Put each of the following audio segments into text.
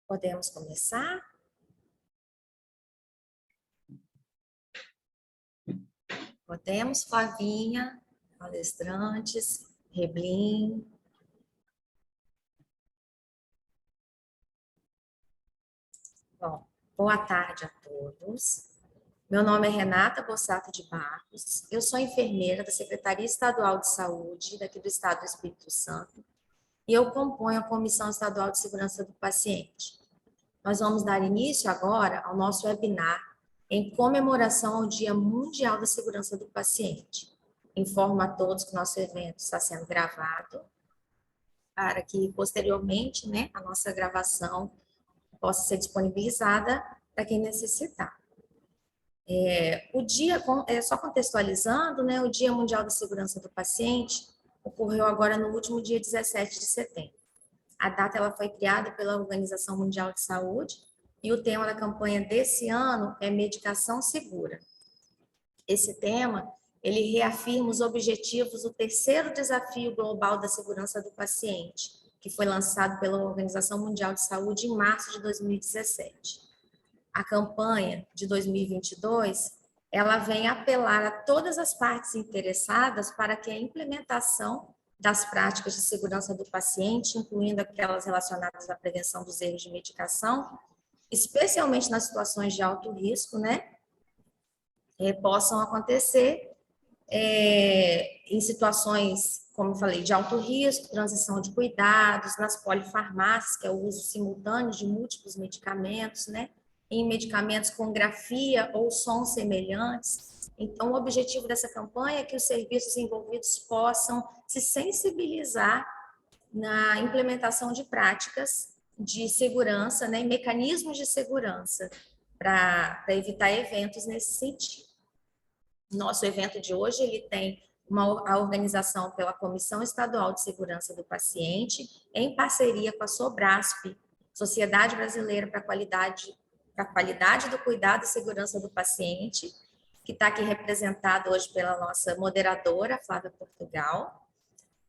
Podemos começar? Podemos, Flavinha, palestrantes, Reblin. Bom, boa tarde a todos. Meu nome é Renata Bossato de Barros, eu sou enfermeira da Secretaria Estadual de Saúde daqui do Estado do Espírito Santo e eu componho a Comissão Estadual de Segurança do Paciente. Nós vamos dar início agora ao nosso webinar em comemoração ao Dia Mundial da Segurança do Paciente. Informo a todos que nosso evento está sendo gravado para que, posteriormente, a nossa gravação possa ser disponibilizada para quem necessitar. O dia, só contextualizando, o Dia Mundial da Segurança do Paciente ocorreu agora no último dia 17 de setembro. A data ela foi criada pela Organização Mundial de Saúde e o tema da campanha desse ano é medicação segura. Esse tema, ele reafirma os objetivos do terceiro desafio global da segurança do paciente, que foi lançado pela Organização Mundial de Saúde em março de 2017. A campanha de 2022, ela vem apelar a todas as partes interessadas para que a implementação das práticas de segurança do paciente, incluindo aquelas relacionadas à prevenção dos erros de medicação, especialmente nas situações de alto risco, possam acontecer em situações, como eu falei, de alto risco, transição de cuidados, nas polifarmácias, que é o uso simultâneo de múltiplos medicamentos, em medicamentos com grafia ou sons semelhantes. Então, o objetivo dessa campanha é que os serviços envolvidos possam se sensibilizar na implementação de práticas de segurança, e mecanismos de segurança para evitar eventos nesse sentido. Nosso evento de hoje, ele tem a organização pela Comissão Estadual de Segurança do Paciente, em parceria com a Sobrasp, Sociedade Brasileira para a Qualidade do Cuidado e Segurança do Paciente, que está aqui representado hoje pela nossa moderadora, Flávia Portugal.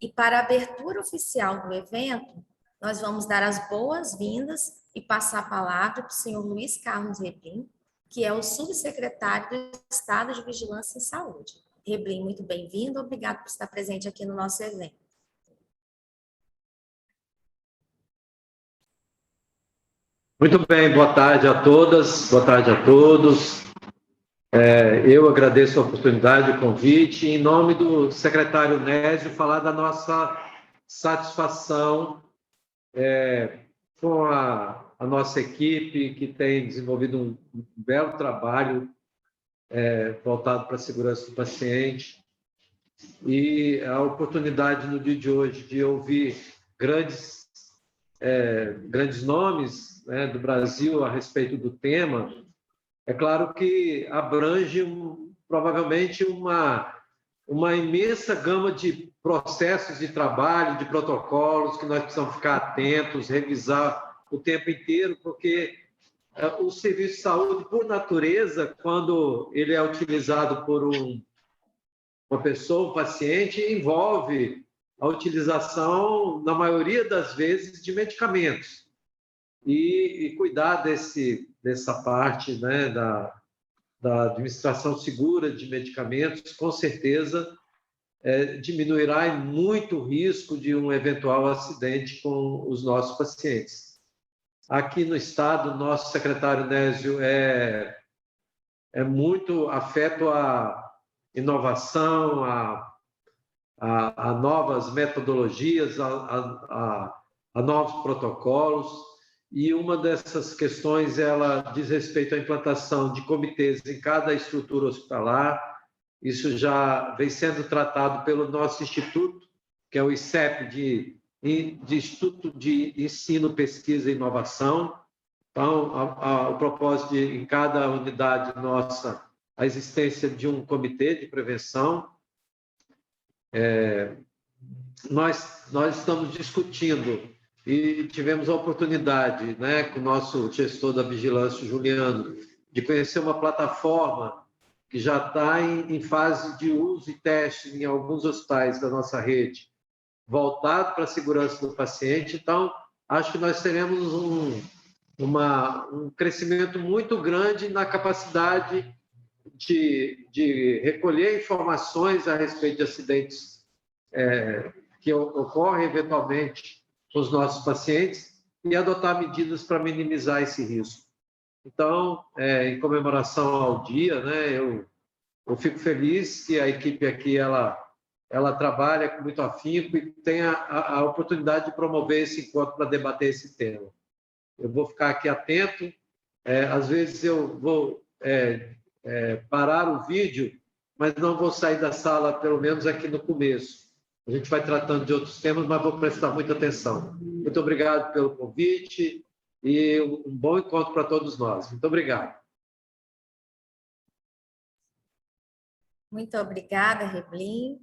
E para a abertura oficial do evento, nós vamos dar as boas-vindas e passar a palavra para o senhor Luiz Carlos Reblin, que é o subsecretário do Estado de Vigilância em Saúde. Reblin, muito bem-vindo, obrigado por estar presente aqui no nosso evento. Muito bem, boa tarde a todas, boa tarde a todos. Eu agradeço a oportunidade, o convite, em nome do secretário Nésio, falar da nossa satisfação com a nossa equipe, que tem desenvolvido um belo trabalho voltado para a segurança do paciente. E a oportunidade no dia de hoje de ouvir grandes nomes do Brasil a respeito do tema, é claro que abrange provavelmente uma imensa gama de processos de trabalho, de protocolos que nós precisamos ficar atentos, revisar o tempo inteiro, porque o serviço de saúde, por natureza, quando ele é utilizado por uma pessoa, um paciente, envolve a utilização, na maioria das vezes, de medicamentos. E cuidar dessa parte da administração segura de medicamentos, com certeza, diminuirá muito o risco de um eventual acidente com os nossos pacientes. Aqui no Estado, nosso secretário Nésio é muito afeto à inovação, a novas metodologias, a novos protocolos. E uma dessas questões, ela diz respeito à implantação de comitês em cada estrutura hospitalar. Isso já vem sendo tratado pelo nosso instituto, que é o ICEP, de Instituto de Ensino, Pesquisa e Inovação. Então, o propósito de, em cada unidade nossa, a existência de um comitê de prevenção. Nós estamos discutindo e tivemos a oportunidade, com o nosso gestor da vigilância, Juliano, de conhecer uma plataforma que já está em fase de uso e teste em alguns hospitais da nossa rede, voltado para a segurança do paciente. Então, acho que nós teremos um crescimento muito grande na capacidade de recolher informações a respeito de acidentes que ocorrem eventualmente com os nossos pacientes e adotar medidas para minimizar esse risco. Então, em comemoração ao dia, né, eu fico feliz que a equipe aqui ela trabalha com muito afinco e tem a oportunidade de promover esse encontro para debater esse tema. Eu vou ficar aqui atento, às vezes eu vou parar o vídeo, mas não vou sair da sala, pelo menos aqui no começo. A gente vai tratando de outros temas, mas vou prestar muita atenção. Muito obrigado pelo convite e um bom encontro para todos nós. Muito obrigado. Muito obrigada, Reblin.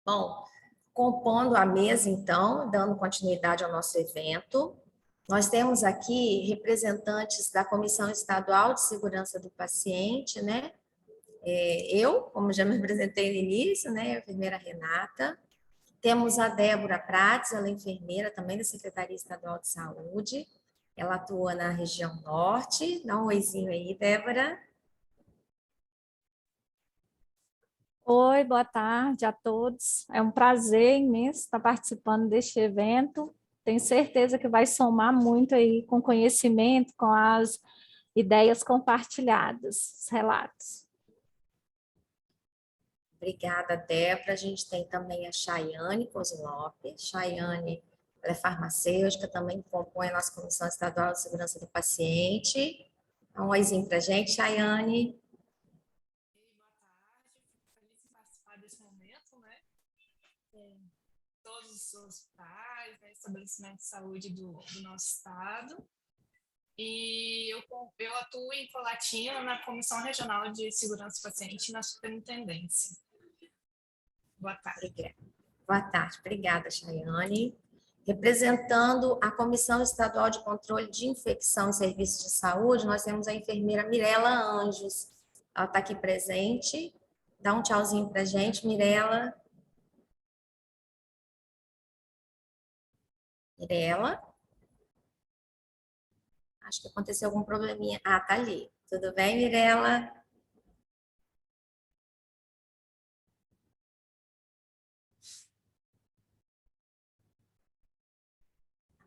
Bom, compondo a mesa, então, dando continuidade ao nosso evento, nós temos aqui representantes da Comissão Estadual de Segurança do Paciente, né? Eu, como já me apresentei no início, né? A enfermeira Renata. Temos a Débora Prates, ela é enfermeira também da Secretaria Estadual de Saúde. Ela atua na região norte. Dá um oizinho aí, Débora. Oi, boa tarde a todos. É um prazer imenso estar participando deste evento. Tenho certeza que vai somar muito aí com conhecimento, com as ideias compartilhadas, os relatos. Obrigada, Débora. A gente tem também a Chayane Kozlop. Chayane, ela é farmacêutica, também compõe a nossa Comissão Estadual de Segurança do Paciente. Dá um oizinho para a gente, Chayane. Boa tarde, fico feliz em participar desse momento, né? Com todos os hospitais, né, estabelecimentos de saúde do nosso estado. E eu atuo em Colatina, na Comissão Regional de Segurança do Paciente, na Superintendência. Boa tarde. Boa tarde, obrigada, Chayane. Representando a Comissão Estadual de Controle de Infecção e Serviços de Saúde, nós temos a enfermeira Mirela Anjos. Ela está aqui presente. Dá um tchauzinho para a gente, Mirela. Mirela? Acho que aconteceu algum probleminha. Ah, tá ali. Tudo bem, Mirela?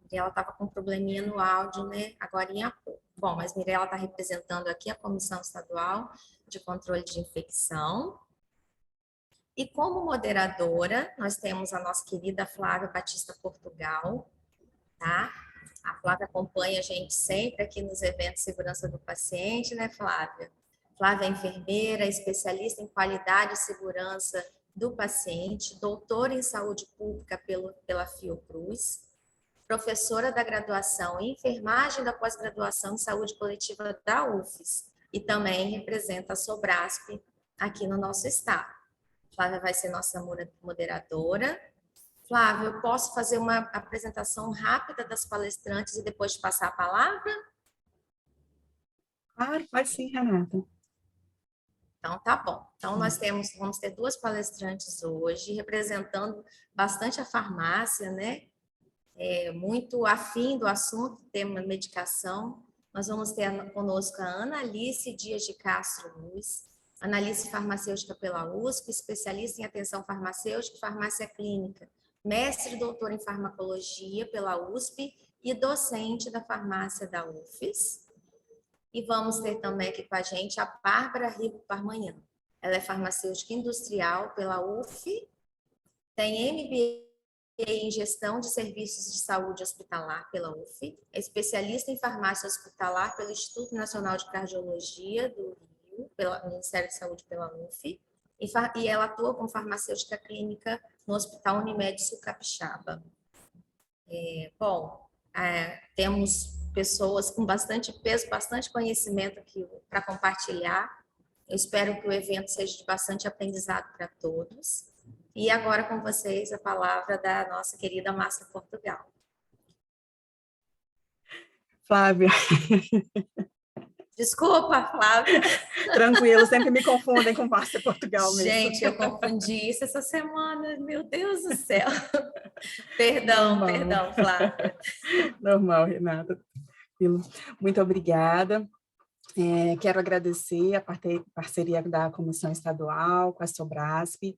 Mirela estava com um probleminha no áudio, né? Agora em pouco. Bom, mas Mirela está representando aqui a Comissão Estadual de Controle de Infecção. E como moderadora, nós temos a nossa querida Flávia Batista Portugal, tá? A Flávia acompanha a gente sempre aqui nos eventos de segurança do paciente, né, Flávia? Flávia é enfermeira, especialista em qualidade e segurança do paciente, doutora em saúde pública pela Fiocruz, professora da graduação em enfermagem da pós-graduação em saúde coletiva da UFES e também representa a Sobrasp aqui no nosso estado. Flávia vai ser nossa moderadora. Flávia, eu posso fazer uma apresentação rápida das palestrantes e depois te passar a palavra? Claro, pode sim, Renata. Então, tá bom. Então, vamos ter duas palestrantes hoje, representando bastante a farmácia, né? Muito afim do assunto, tema medicação. Nós vamos ter conosco a Ana Alice Dias de Castro Luz, analista farmacêutica pela USP, especialista em atenção farmacêutica e farmácia clínica, mestre e doutor em farmacologia pela USP e docente da farmácia da UFES. E vamos ter também aqui com a gente a Bárbara Rico Parmanhã. Ela é farmacêutica industrial pela UF, tem MBA em gestão de serviços de saúde hospitalar pela UF, é especialista em farmácia hospitalar pelo Instituto Nacional de Cardiologia do Rio, pelo Ministério de Saúde pela UF, e ela atua como farmacêutica clínica no Hospital Unimed Sul Capixaba. Temos pessoas com bastante peso, bastante conhecimento aqui para compartilhar. Eu espero que o evento seja de bastante aprendizado para todos. E agora com vocês a palavra da nossa querida Márcia Portugal. Flávia. Desculpa, Flávia. Tranquilo, sempre me confundem com Márcia Portugal mesmo. Gente, eu confundi isso essa semana, meu Deus do céu. Perdão, Flávia. Normal, Renata. Muito obrigada. Quero agradecer a parceria da Comissão Estadual com a Sobrasp.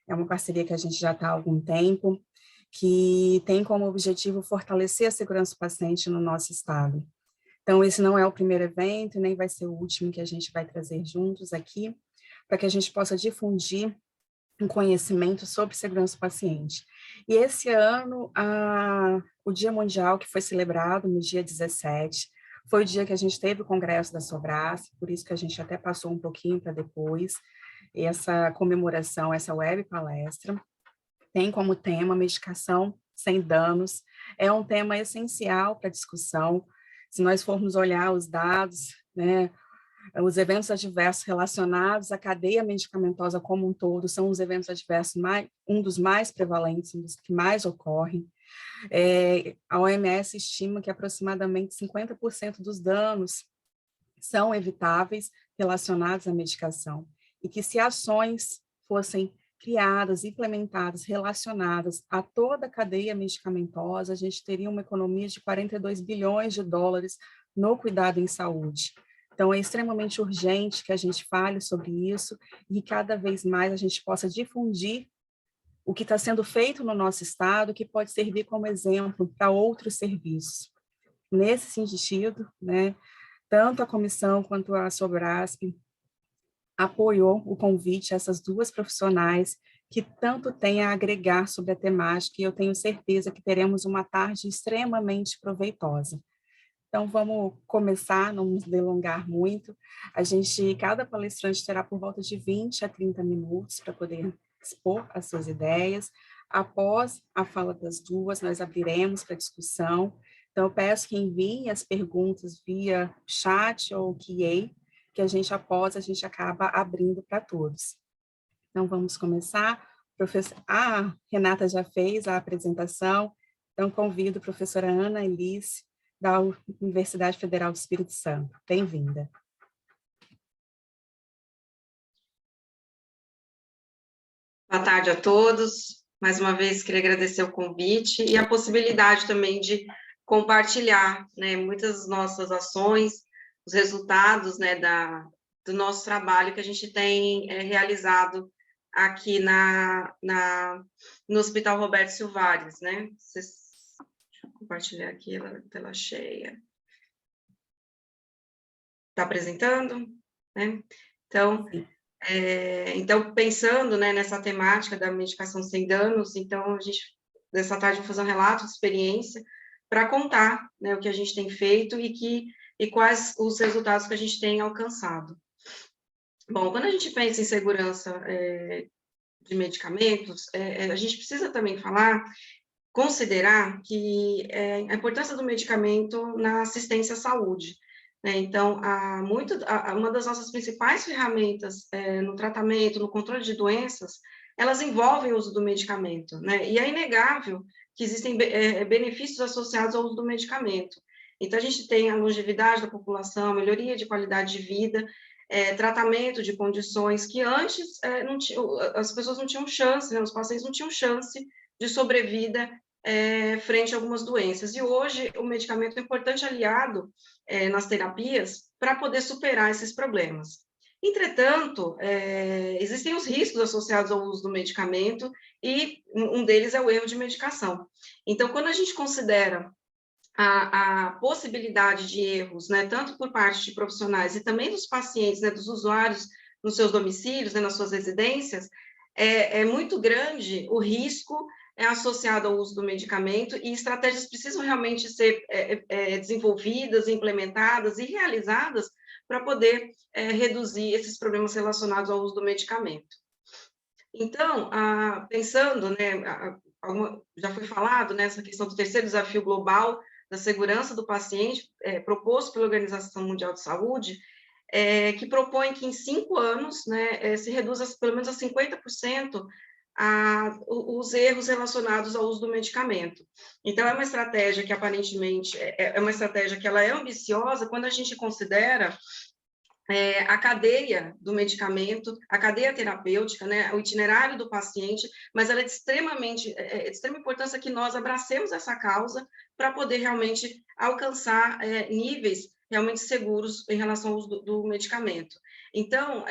É uma parceria que a gente já está há algum tempo, que tem como objetivo fortalecer a segurança do paciente no nosso estado. Então, esse não é o primeiro evento, nem vai ser o último que a gente vai trazer juntos aqui, para que a gente possa difundir um conhecimento sobre segurança do paciente. E esse ano, o Dia Mundial, que foi celebrado no dia 17, foi o dia que a gente teve o congresso da Sobrasp, por isso que a gente até passou um pouquinho para depois, essa comemoração, essa web palestra, tem como tema medicação sem danos, é um tema essencial para a discussão. Se nós formos olhar os dados, né, os eventos adversos relacionados à cadeia medicamentosa como um todo são os eventos adversos um dos mais prevalentes, um dos que mais ocorrem. A OMS estima que aproximadamente 50% dos danos são evitáveis relacionados à medicação, e que se ações fossem criadas, implementadas, relacionadas a toda a cadeia medicamentosa, a gente teria uma economia de 42 bilhões de dólares no cuidado em saúde. Então, é extremamente urgente que a gente fale sobre isso e cada vez mais a gente possa difundir o que está sendo feito no nosso estado, que pode servir como exemplo para outros serviços. Nesse sentido, né, tanto a comissão quanto a Sobrasp apoiou o convite a essas duas profissionais que tanto têm a agregar sobre a temática, e eu tenho certeza que teremos uma tarde extremamente proveitosa. Então, vamos começar, não nos delongar muito. Cada palestrante terá por volta de 20 a 30 minutos para poder expor as suas ideias. Após a fala das duas, nós abriremos para discussão. Então, eu peço que enviem as perguntas via chat ou QA, que a gente acaba abrindo para todos. Então, vamos começar. A Renata já fez a apresentação, então convido a professora Ana Elice, da Universidade Federal do Espírito Santo. Bem-vinda. Boa tarde a todos. Mais uma vez, queria agradecer o convite e a possibilidade também de compartilhar, né, muitas das nossas ações, os resultados, né, do nosso trabalho que a gente tem realizado aqui no Hospital Roberto Silvares, né? Deixa eu compartilhar aqui a tela cheia. Está apresentando? Né? Então, pensando, né, nessa temática da medicação sem danos, então, a gente, nessa tarde, vai fazer um relato de experiência para contar, né, o que a gente tem feito e quais os resultados que a gente tem alcançado. Bom, quando a gente pensa em segurança de medicamentos, a gente precisa também considerar que a importância do medicamento na assistência à saúde. Né? Então, uma das nossas principais ferramentas no tratamento, no controle de doenças, elas envolvem o uso do medicamento. Né? E é inegável que existem benefícios associados ao uso do medicamento. Então, a gente tem a longevidade da população, a melhoria de qualidade de vida, tratamento de condições que antes as pessoas não tinham chance, né? Os pacientes não tinham chance de sobrevida frente a algumas doenças. E hoje o medicamento é um importante aliado nas terapias para poder superar esses problemas. Entretanto, existem os riscos associados ao uso do medicamento e um deles é o erro de medicação. Então, quando a gente considera a possibilidade de erros, né, tanto por parte de profissionais e também dos pacientes, né, dos usuários nos seus domicílios, né, nas suas residências, é muito grande o risco associado ao uso do medicamento, e estratégias precisam realmente ser desenvolvidas, implementadas e realizadas para poder reduzir esses problemas relacionados ao uso do medicamento. Então, pensando, né, já foi falado nessa questão do terceiro desafio global da segurança do paciente, proposto pela Organização Mundial de Saúde, que propõe que em 5 anos, né, se reduza pelo menos a 50% os erros relacionados ao uso do medicamento. Então, é uma estratégia que, aparentemente, é uma estratégia que ela é ambiciosa quando a gente considera a cadeia do medicamento, a cadeia terapêutica, né, o itinerário do paciente, mas ela é de extrema importância que nós abracemos essa causa para poder realmente alcançar níveis realmente seguros em relação ao uso do medicamento. Então,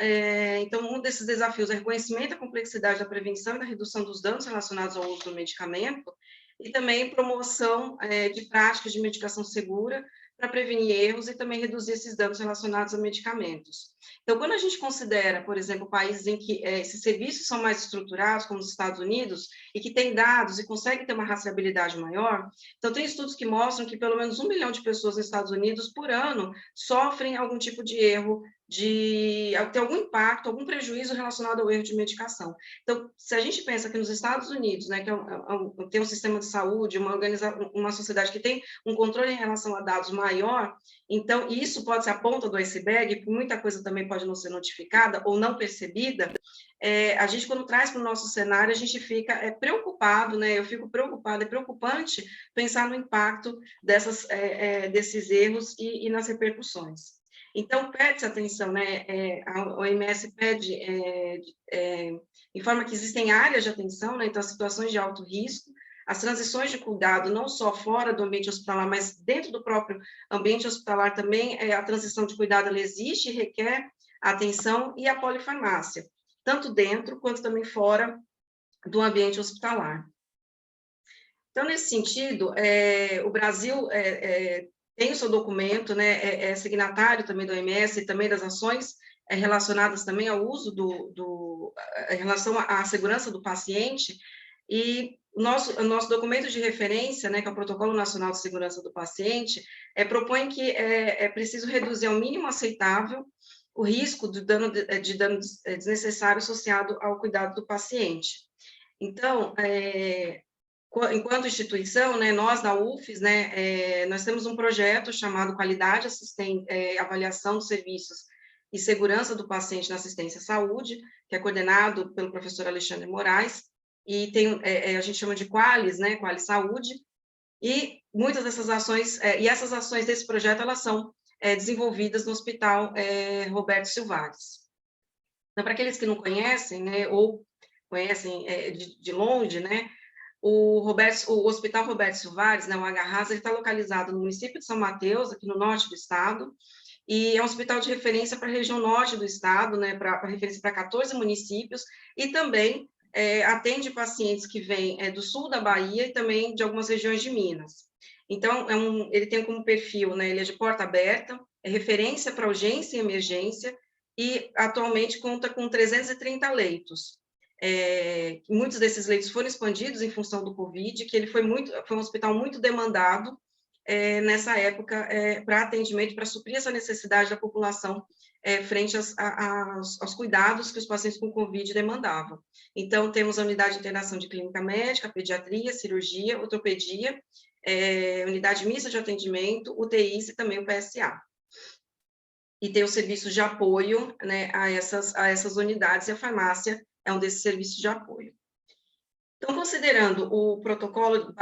um desses desafios é o reconhecimento da complexidade da prevenção e da redução dos danos relacionados ao uso do medicamento, e também promoção de práticas de medicação segura, para prevenir erros e também reduzir esses danos relacionados a medicamentos. Então, quando a gente considera, por exemplo, países em que esses serviços são mais estruturados, como os Estados Unidos, e que têm dados e conseguem ter uma rastreabilidade maior, então tem estudos que mostram que pelo menos 1 milhão de pessoas nos Estados Unidos, por ano, sofrem algum tipo de erro, ter algum impacto, algum prejuízo relacionado ao erro de medicação. Então, se a gente pensa que nos Estados Unidos, né, que tem um sistema de saúde, uma sociedade que tem um controle em relação a dados maior, então isso pode ser a ponta do iceberg, porque muita coisa também pode não ser notificada ou não percebida. A gente, quando traz para o nosso cenário, a gente fica preocupado, né? Eu fico preocupada, é preocupante pensar no impacto desses erros e nas repercussões. Então, pede-se atenção, né? A OMS pede, informa que existem áreas de atenção, né? Então, as situações de alto risco, as transições de cuidado, não só fora do ambiente hospitalar, mas dentro do próprio ambiente hospitalar também, a transição de cuidado, ela existe e requer atenção, e a polifarmácia, tanto dentro quanto também fora do ambiente hospitalar. Então, nesse sentido, o Brasil tem o seu documento, né, é signatário também do OMS e também das ações relacionadas também ao uso em relação à segurança do paciente, e o nosso documento de referência, né, que é o Protocolo Nacional de Segurança do Paciente, propõe que é preciso reduzir ao mínimo aceitável o risco de dano desnecessário associado ao cuidado do paciente. Então, enquanto instituição, né, nós da UFES, né, nós temos um projeto chamado Qualidade, Avaliação dos Serviços e Segurança do Paciente na Assistência à Saúde, que é coordenado pelo professor Alexandre Moraes, e a gente chama de Qualis, né, Qualis Saúde, e muitas dessas ações, e essas ações desse projeto, elas são desenvolvidas no Hospital Roberto Silvares. Então, para aqueles que não conhecem, né, ou conhecem de longe, né, o Hospital Roberto Silvares, né, o HRAS, ele está localizado no município de São Mateus, aqui no norte do estado, e é um hospital de referência para a região norte do estado, né, para referência para 14 municípios, e também atende pacientes que vêm do sul da Bahia e também de algumas regiões de Minas. Então, ele tem como perfil, né, ele é de porta aberta, é referência para urgência e emergência, e atualmente conta com 330 leitos. Muitos desses leitos foram expandidos em função do Covid, que ele foi um hospital muito demandado nessa época para atendimento, para suprir essa necessidade da população frente aos cuidados que os pacientes com Covid demandavam. Então, temos a unidade de internação de clínica médica, pediatria, cirurgia, ortopedia, unidade mista de atendimento, UTIs e também o PSA. E tem os serviços de apoio, né, a essas unidades, e a farmácia é um desses serviços de apoio. Então, considerando o protocolo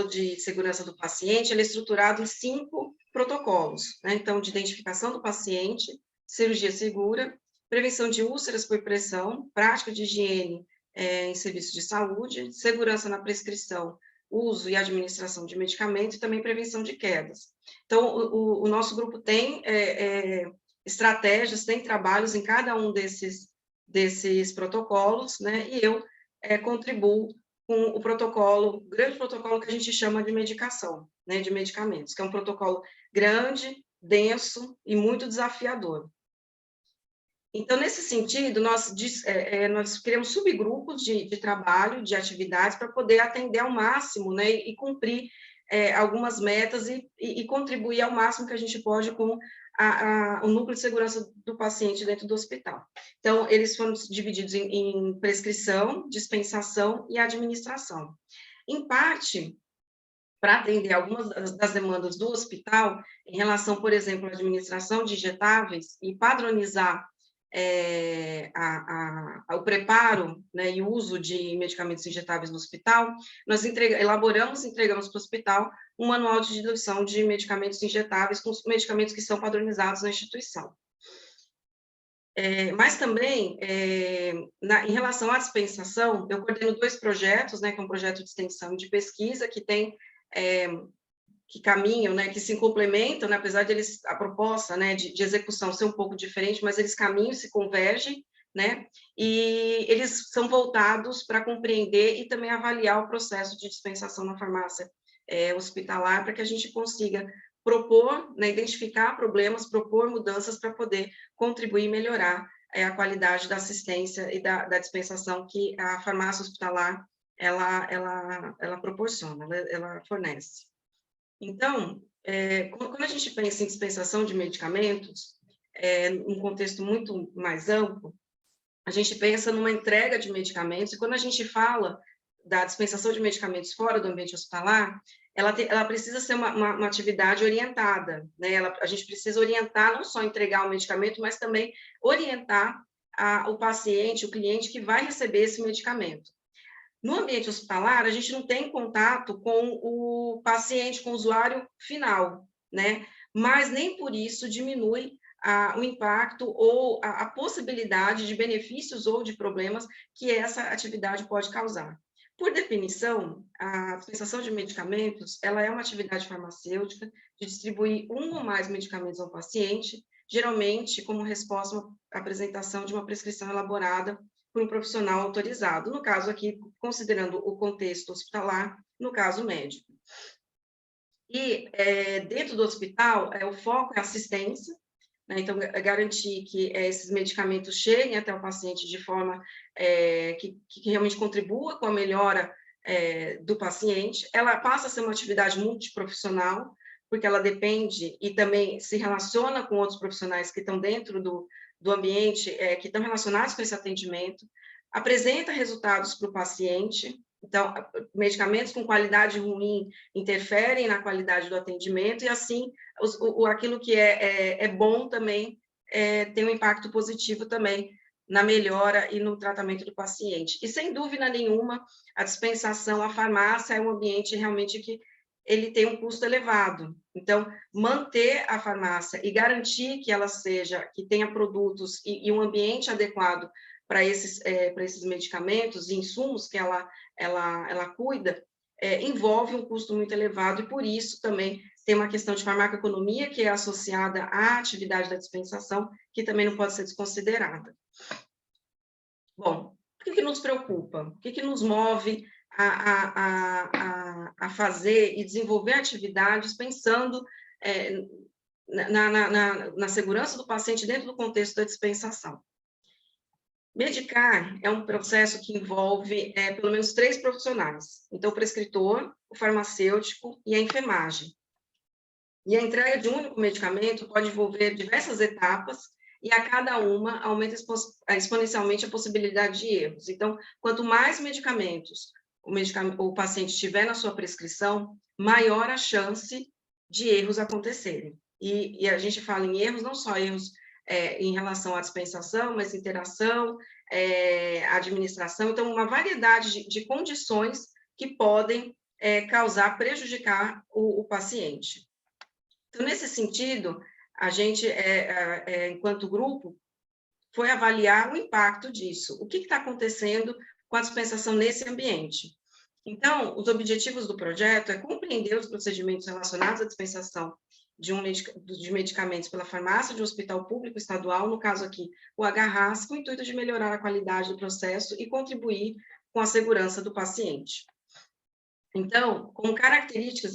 de segurança do paciente, ele é estruturado em 5 protocolos, né? Então, de identificação do paciente, cirurgia segura, prevenção de úlceras por pressão, prática de higiene em serviços de saúde, segurança na prescrição, uso e administração de medicamentos, e também prevenção de quedas. Então, o nosso grupo tem estratégias, tem trabalhos em cada um desses protocolos, né? E eu contribuo com o grande protocolo que a gente chama de medicação, né? De medicamentos, que é um protocolo grande, denso e muito desafiador. Então, nesse sentido, nós criamos subgrupos de trabalho, de atividades, para poder atender ao máximo, né, e cumprir algumas metas e contribuir ao máximo que a gente pode com o núcleo de segurança do paciente dentro do hospital. Então, eles foram divididos em prescrição, dispensação e administração. Em parte, para atender algumas das demandas do hospital, em relação, por exemplo, à administração de injetáveis e padronizar o preparo, né, e o uso de medicamentos injetáveis no hospital, nós elaboramos e entregamos para o hospital um manual de diluição de medicamentos injetáveis com os medicamentos que são padronizados na instituição. Mas também, em relação à dispensação, eu coordeno 2 projetos, né, que é um projeto de extensão e de pesquisa, que tem, que caminham, né, que se complementam, né, apesar de eles, a proposta, né, de execução ser um pouco diferente, mas eles caminham, se convergem, né, e eles são voltados para compreender e também avaliar o processo de dispensação na farmácia hospitalar, para que a gente consiga propor, né, identificar problemas, propor mudanças para poder contribuir e melhorar a qualidade da assistência e da dispensação que a farmácia hospitalar ela proporciona, ela fornece. Então, quando a gente pensa em dispensação de medicamentos, num contexto muito mais amplo, a gente pensa numa entrega de medicamentos, e quando a gente fala da dispensação de medicamentos fora do ambiente hospitalar, ela precisa ser uma atividade orientada, né? A gente precisa orientar, não só entregar o medicamento, mas também orientar o paciente, o cliente que vai receber esse medicamento. No ambiente hospitalar, a gente não tem contato com o paciente, com o usuário final, né? Mas nem por isso diminui o impacto ou a possibilidade de benefícios ou de problemas que essa atividade pode causar. Por definição, a dispensação de medicamentos, ela é uma atividade farmacêutica de distribuir um ou mais medicamentos ao paciente, geralmente como resposta à apresentação de uma prescrição elaborada por um profissional autorizado, no caso aqui, considerando o contexto hospitalar, no caso médico. E dentro do hospital, o foco é assistência, né? Então, garantir que esses medicamentos cheguem até o paciente de forma que realmente contribua com a melhora do paciente. Ela passa a ser uma atividade multiprofissional, porque ela depende e também se relaciona com outros profissionais que estão dentro do ambiente, que estão relacionados com esse atendimento, apresenta resultados para o paciente. Então, medicamentos com qualidade ruim interferem na qualidade do atendimento, e assim, aquilo que é bom também tem um impacto positivo também na melhora e no tratamento do paciente. E, sem dúvida nenhuma, a dispensação, a farmácia é um ambiente realmente que ele tem um custo elevado. Então, manter a farmácia e garantir que ela que tenha produtos e um ambiente adequado para esses medicamentos e insumos que ela cuida, envolve um custo muito elevado, e por isso também tem uma questão de farmacoeconomia que é associada à atividade da dispensação, que também não pode ser desconsiderada. Bom, o que nos preocupa? O que nos move a fazer e desenvolver atividades pensando na segurança do paciente dentro do contexto da dispensação? Medicar é um processo que envolve pelo menos 3 profissionais. Então, o prescritor, o farmacêutico e a enfermagem. E a entrega de um único medicamento pode envolver diversas etapas, e a cada uma aumenta exponencialmente a possibilidade de erros. Então, quanto mais medicamentos o paciente tiver na sua prescrição, maior a chance de erros acontecerem. E a gente fala em erros, não só erros em relação à dispensação, mas interação, administração, então uma variedade de condições que podem prejudicar o paciente. Então, nesse sentido, a gente, enquanto grupo, foi avaliar o impacto disso. O que está acontecendo com a dispensação nesse ambiente? Então, os objetivos do projeto é compreender os procedimentos relacionados à dispensação de medicamentos pela farmácia de um hospital público estadual, no caso aqui, o HRAS, com o intuito de melhorar a qualidade do processo e contribuir com a segurança do paciente. Então, como características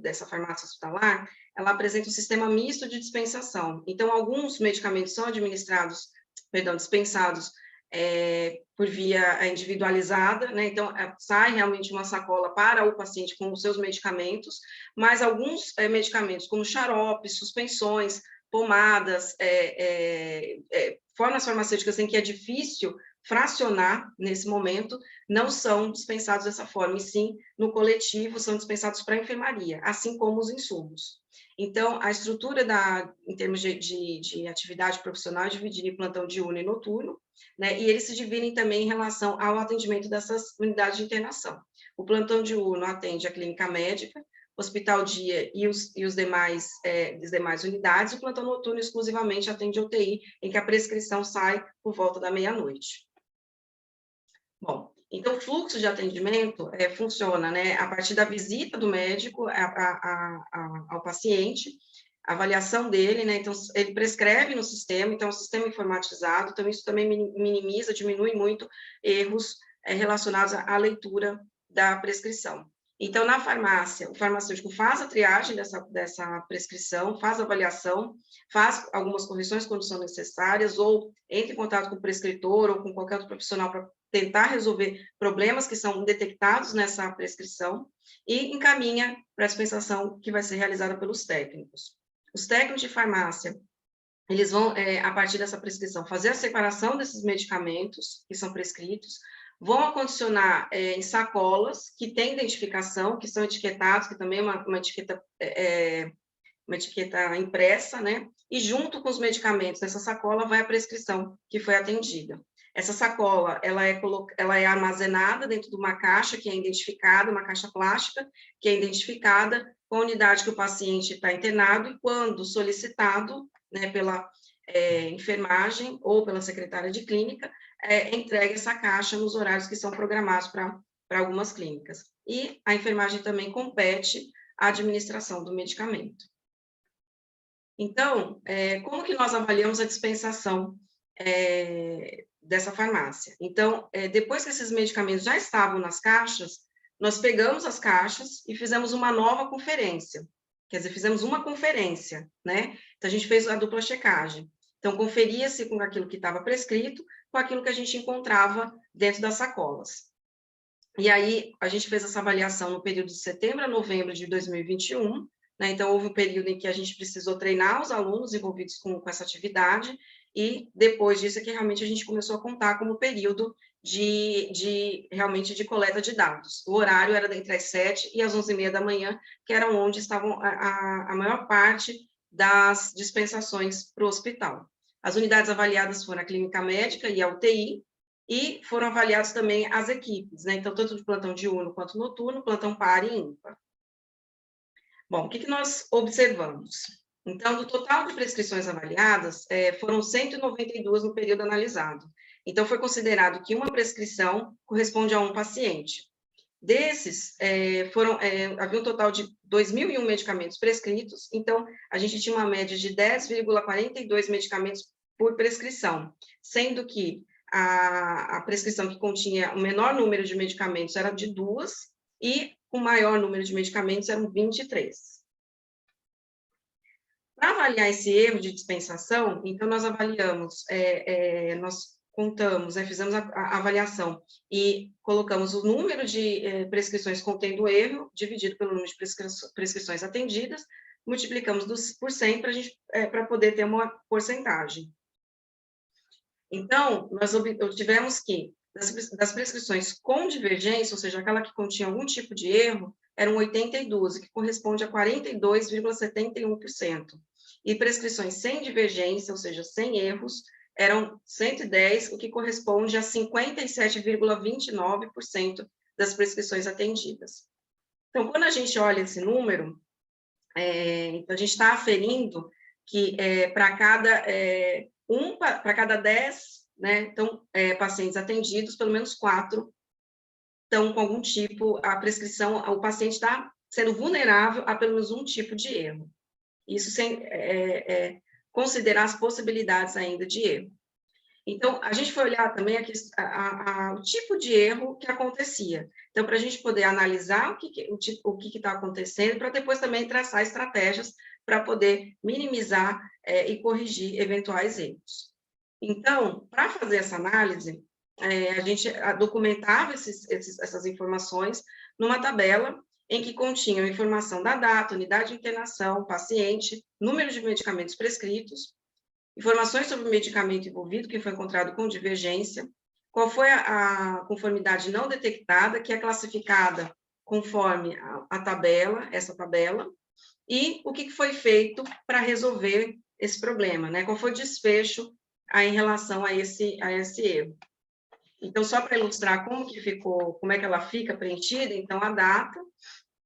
dessa farmácia hospitalar, ela apresenta um sistema misto de dispensação. Então, alguns medicamentos são dispensados por via individualizada, né? Então, sai realmente uma sacola para o paciente com os seus medicamentos, mas alguns medicamentos, como xaropes, suspensões, pomadas, formas farmacêuticas em que é difícil fracionar nesse momento, não são dispensados dessa forma, e sim, no coletivo, são dispensados para a enfermaria, assim como os insumos. Então, a estrutura em termos de atividade profissional é dividida em plantão diurno e noturno, né? E eles se dividem também em relação ao atendimento dessas unidades de internação. O plantão diurno atende a clínica médica, hospital dia e os demais, as demais unidades, o plantão noturno exclusivamente atende UTI, em que a prescrição sai por volta da meia-noite. Bom, então o fluxo de atendimento funciona, né, a partir da visita do médico ao paciente, a avaliação dele, né, então ele prescreve no sistema, então é um sistema informatizado, então isso também minimiza, diminui muito erros relacionados à leitura da prescrição. Então, na farmácia, o farmacêutico faz a triagem dessa prescrição, faz a avaliação, faz algumas correções quando são necessárias, ou entra em contato com o prescritor ou com qualquer outro profissional para tentar resolver problemas que são detectados nessa prescrição, e encaminha para a dispensação que vai ser realizada pelos técnicos. Os técnicos de farmácia, eles vão, a partir dessa prescrição, fazer a separação desses medicamentos que são prescritos, vão acondicionar em sacolas que têm identificação, que são etiquetados, que também é uma etiqueta impressa, né? E junto com os medicamentos, nessa sacola vai a prescrição que foi atendida. Essa sacola, ela é armazenada dentro de uma caixa que é identificada, uma caixa plástica, que é identificada com a unidade que o paciente está internado, e quando solicitado, né, pela enfermagem ou pela secretária de clínica, entrega essa caixa nos horários que são programados para algumas clínicas. E a enfermagem também compete à administração do medicamento. Então, como que nós avaliamos a dispensação dessa farmácia? Então, depois que esses medicamentos já estavam nas caixas, nós pegamos as caixas e fizemos uma nova conferência. Quer dizer, fizemos uma conferência, né? Então, a gente fez a dupla checagem. Então, conferia-se com aquilo que estava prescrito, com aquilo que a gente encontrava dentro das sacolas. E aí, a gente fez essa avaliação no período de setembro a novembro de 2021, né? Então, houve um período em que a gente precisou treinar os alunos envolvidos com essa atividade, e depois disso é que realmente a gente começou a contar como período realmente de coleta de dados. O horário era entre as 7 e as 11h30 da manhã, que eram onde estavam a maior parte das dispensações para o hospital. As unidades avaliadas foram a clínica médica e a UTI, e foram avaliadas também as equipes, né? Então, tanto de plantão diurno quanto noturno, plantão par e ímpar. Bom, o que nós observamos? Então, do total de prescrições avaliadas, foram 192 no período analisado. Então, foi considerado que uma prescrição corresponde a um paciente. Desses, havia um total de 2.001 medicamentos prescritos, então, a gente tinha uma média de 10,42 medicamentos por prescrição, sendo que a prescrição que continha o menor número de medicamentos era de 2, e o maior número de medicamentos eram 23. Para avaliar esse erro de dispensação, então, nós avaliamos, nós contamos, fizemos a avaliação e colocamos o número de prescrições contendo erro, dividido pelo número de prescrições atendidas, multiplicamos por 100 para poder ter uma porcentagem. Então, nós obtivemos que, das prescrições com divergência, ou seja, aquela que continha algum tipo de erro, eram 82, que corresponde a 42,71%. E prescrições sem divergência, ou seja, sem erros, eram 110, o que corresponde a 57,29% das prescrições atendidas. Então, quando a gente olha esse número, a gente está aferindo que para cada 10, né, então, pacientes atendidos, pelo menos 4 estão com algum tipo, a prescrição, o paciente está sendo vulnerável a pelo menos um tipo de erro. Isso sem considerar as possibilidades ainda de erro. Então, a gente foi olhar também aqui, o tipo de erro que acontecia. Então, para a gente poder analisar o que está acontecendo, para depois também traçar estratégias para poder minimizar e corrigir eventuais erros. Então, para fazer essa análise, a gente documentava essas informações numa tabela em que continham informação da data, unidade de internação, paciente, número de medicamentos prescritos, informações sobre o medicamento envolvido, que foi encontrado com divergência, qual foi a conformidade não detectada, que é classificada conforme a tabela, essa tabela, e o que foi feito para resolver esse problema, né? Qual foi o desfecho em relação a esse erro. Então, só para ilustrar como é que ela fica preenchida, então, a data,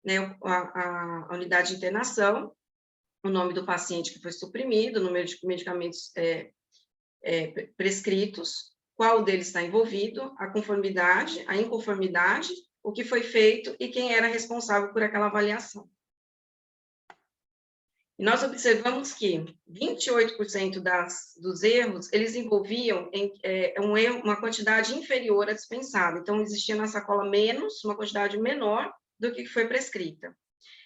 né, a unidade de internação, o nome do paciente que foi suprimido, o número de medicamentos prescritos, qual deles está envolvido, a conformidade, a inconformidade, o que foi feito e quem era responsável por aquela avaliação. E nós observamos que 28% dos erros, eles envolviam uma quantidade inferior à dispensada. Então, existia na sacola uma quantidade menor do que foi prescrita.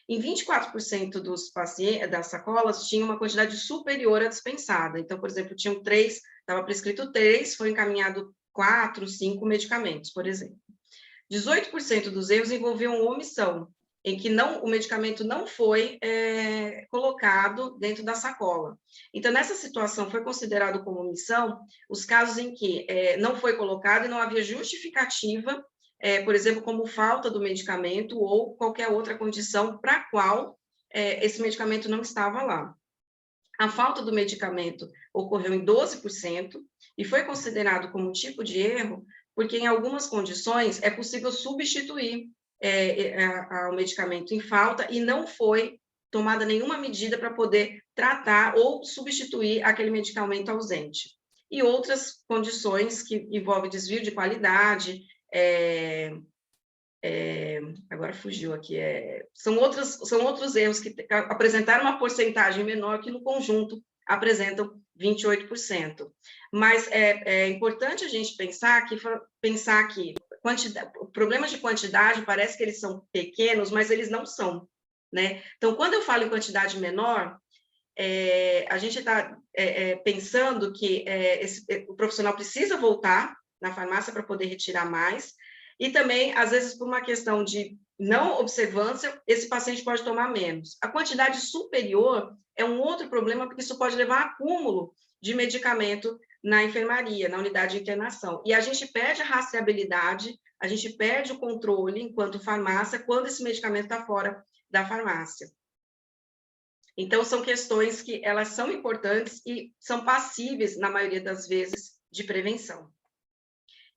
Em 24% dos pacientes, das sacolas, tinha uma quantidade superior à dispensada. Então, por exemplo, tinham 3, estava prescrito 3, foi encaminhado 4, 5 medicamentos, por exemplo. 18% dos erros envolviam omissão, em que o medicamento não foi colocado dentro da sacola. Então, nessa situação, foi considerado como omissão os casos em que não foi colocado e não havia justificativa, por exemplo, como falta do medicamento ou qualquer outra condição para a qual esse medicamento não estava lá. A falta do medicamento ocorreu em 12% e foi considerado como tipo de erro porque, em algumas condições, é possível substituir o medicamento em falta e não foi tomada nenhuma medida para poder tratar ou substituir aquele medicamento ausente. E outras condições que envolvem desvio de qualidade, agora fugiu aqui, são outros erros que apresentaram uma porcentagem menor que, no conjunto, apresentam 28%. Mas é importante a gente pensar que problemas de quantidade parece que eles são pequenos, mas eles não são, né? Então, quando eu falo em quantidade menor, a gente está pensando que o profissional precisa voltar na farmácia para poder retirar mais, e também, às vezes, por uma questão de não observância, esse paciente pode tomar menos. A quantidade superior é um outro problema, porque isso pode levar a acúmulo de medicamento na enfermaria, na unidade de internação. E a gente perde a rastreabilidade, a gente perde o controle, enquanto farmácia, quando esse medicamento está fora da farmácia. Então, são questões que elas são importantes e são passíveis, na maioria das vezes, de prevenção.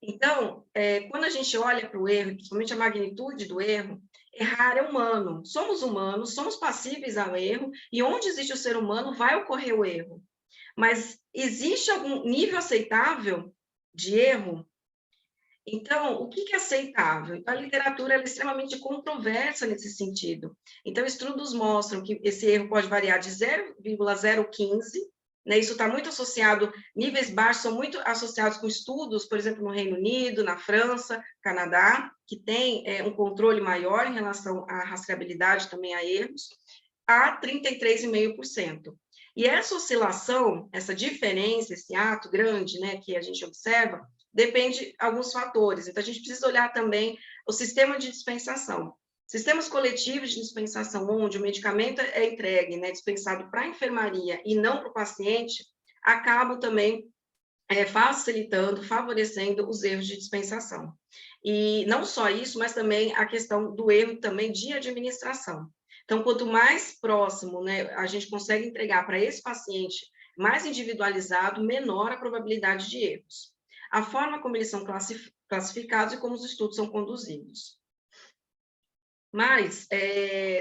Então, quando a gente olha para o erro, principalmente a magnitude do erro, errar é humano. Somos humanos, somos passíveis ao erro, e onde existe o ser humano vai ocorrer o erro. Mas existe algum nível aceitável de erro? Então, o que é aceitável? Então, a literatura é extremamente controversa nesse sentido. Então, estudos mostram que esse erro pode variar de 0,015, né? Isso está muito associado, níveis baixos são muito associados com estudos, por exemplo, no Reino Unido, na França, Canadá, que tem um controle maior em relação à rastreabilidade, também a erros, a 33,5%. E essa oscilação, essa diferença, esse ato grande, né, que a gente observa, depende de alguns fatores. Então, a gente precisa olhar também o sistema de dispensação. Sistemas coletivos de dispensação, onde o medicamento é entregue, né, dispensado para a enfermaria e não para o paciente, acabam também facilitando, favorecendo os erros de dispensação. E não só isso, mas também a questão do erro também de administração. Então, quanto mais próximo, né, a gente consegue entregar para esse paciente, mais individualizado, menor a probabilidade de erros. A forma como eles são classificados e como os estudos são conduzidos. Mas,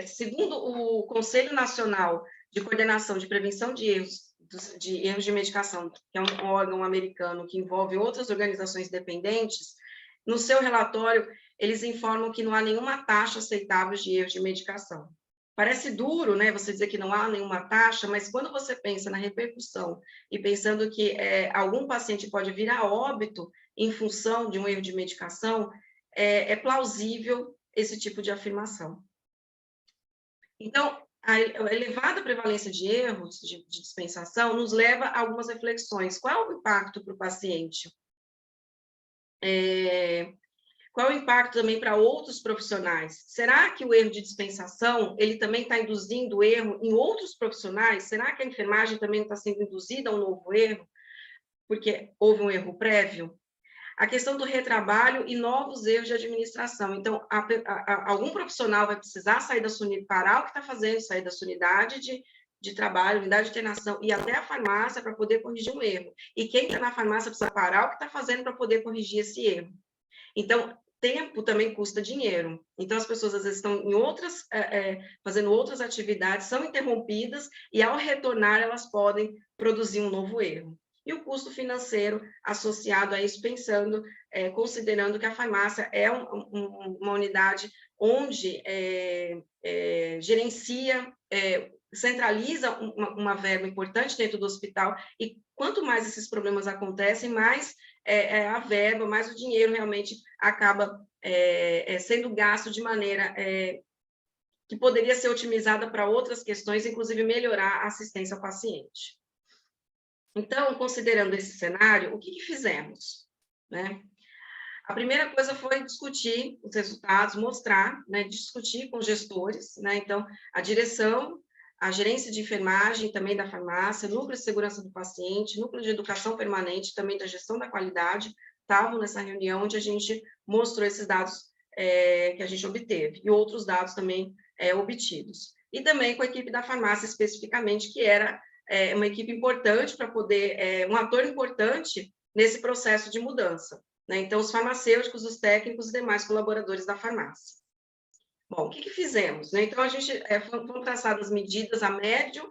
segundo o Conselho Nacional de Coordenação de Prevenção de erros de medicação, que é um órgão americano que envolve outras organizações dependentes, no seu relatório, eles informam que não há nenhuma taxa aceitável de erros de medicação. Parece duro, né, você dizer que não há nenhuma taxa, mas quando você pensa na repercussão e pensando que algum paciente pode vir a óbito em função de um erro de medicação, é plausível esse tipo de afirmação. Então, a elevada prevalência de erros de dispensação nos leva a algumas reflexões. Qual é o impacto para o paciente? Qual é o impacto também para outros profissionais? Será que o erro de dispensação, ele também está induzindo erro em outros profissionais? Será que a enfermagem também está sendo induzida a um novo erro? Porque houve um erro prévio? A questão do retrabalho e novos erros de administração. Então, algum profissional vai precisar sair da sua unidade, parar o que está fazendo, sair da sua unidade de trabalho, unidade de internação, e até a farmácia para poder corrigir um erro. E quem está na farmácia precisa parar o que está fazendo para poder corrigir esse erro. Então, tempo também custa dinheiro. Então, as pessoas, às vezes, estão em outras, fazendo outras atividades, são interrompidas, e, ao retornar, elas podem produzir um novo erro. E o custo financeiro associado a isso, pensando, considerando que a farmácia é uma unidade onde gerencia, centraliza uma verba importante dentro do hospital, e quanto mais esses problemas acontecem, mais a verba, mais o dinheiro realmente acaba sendo gasto de maneira que poderia ser otimizada para outras questões, inclusive melhorar a assistência ao paciente. Então, considerando esse cenário, o que fizemos, né? A primeira coisa foi discutir os resultados, mostrar, né, discutir com gestores, né? Então, a direção, a gerência de enfermagem também da farmácia, núcleo de segurança do paciente, núcleo de educação permanente também da gestão da qualidade, estavam nessa reunião onde a gente mostrou esses dados que a gente obteve, e outros dados também obtidos. E também com a equipe da farmácia especificamente, que era uma equipe importante para poder, um ator importante nesse processo de mudança, né? Então, os farmacêuticos, os técnicos e demais colaboradores da farmácia. Bom, o que fizemos, né? Então, a gente foram traçadas medidas a médio,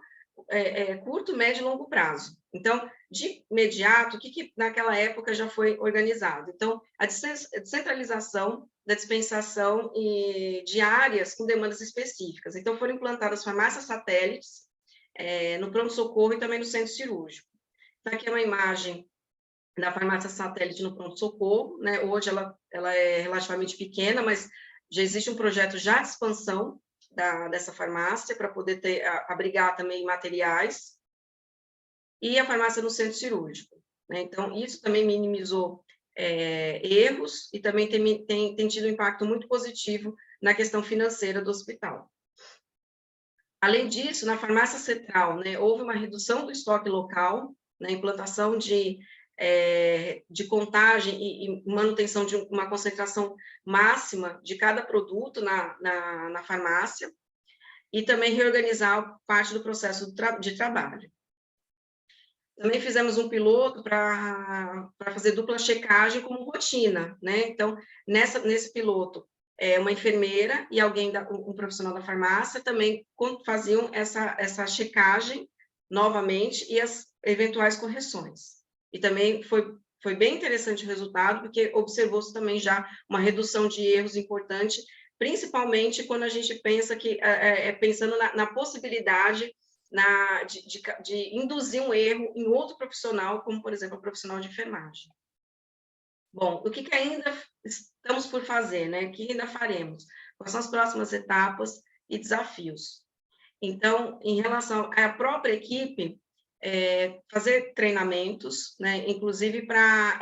curto, médio e longo prazo. Então, de imediato, o que naquela época já foi organizado? Então, a descentralização da dispensação de áreas com demandas específicas. Então, foram implantadas farmácias satélites no pronto-socorro e também no centro cirúrgico. Então, aqui é uma imagem da farmácia satélite no pronto-socorro, né? Hoje ela é relativamente pequena, mas já existe um projeto já de expansão dessa farmácia para poder abrigar também materiais, e a farmácia no centro cirúrgico, né? Então, isso também minimizou erros e também tem tido um impacto muito positivo na questão financeira do hospital. Além disso, na farmácia central, né, houve uma redução do estoque local, né, implantação de contagem e manutenção de uma concentração máxima de cada produto na farmácia, e também reorganizar parte do processo de trabalho. Também fizemos um piloto para fazer dupla checagem como rotina, né? Então, nesse piloto, uma enfermeira e um profissional da farmácia também faziam essa checagem novamente e as eventuais correções. E também foi bem interessante o resultado, porque observou-se também já uma redução de erros importante, principalmente quando a gente pensa pensando na possibilidade de induzir um erro em outro profissional, como, por exemplo, o profissional de enfermagem. Bom, o que ainda estamos por fazer, né? O que ainda faremos? Quais são as próximas etapas e desafios? Então, em relação à própria equipe, fazer treinamentos, né? Inclusive para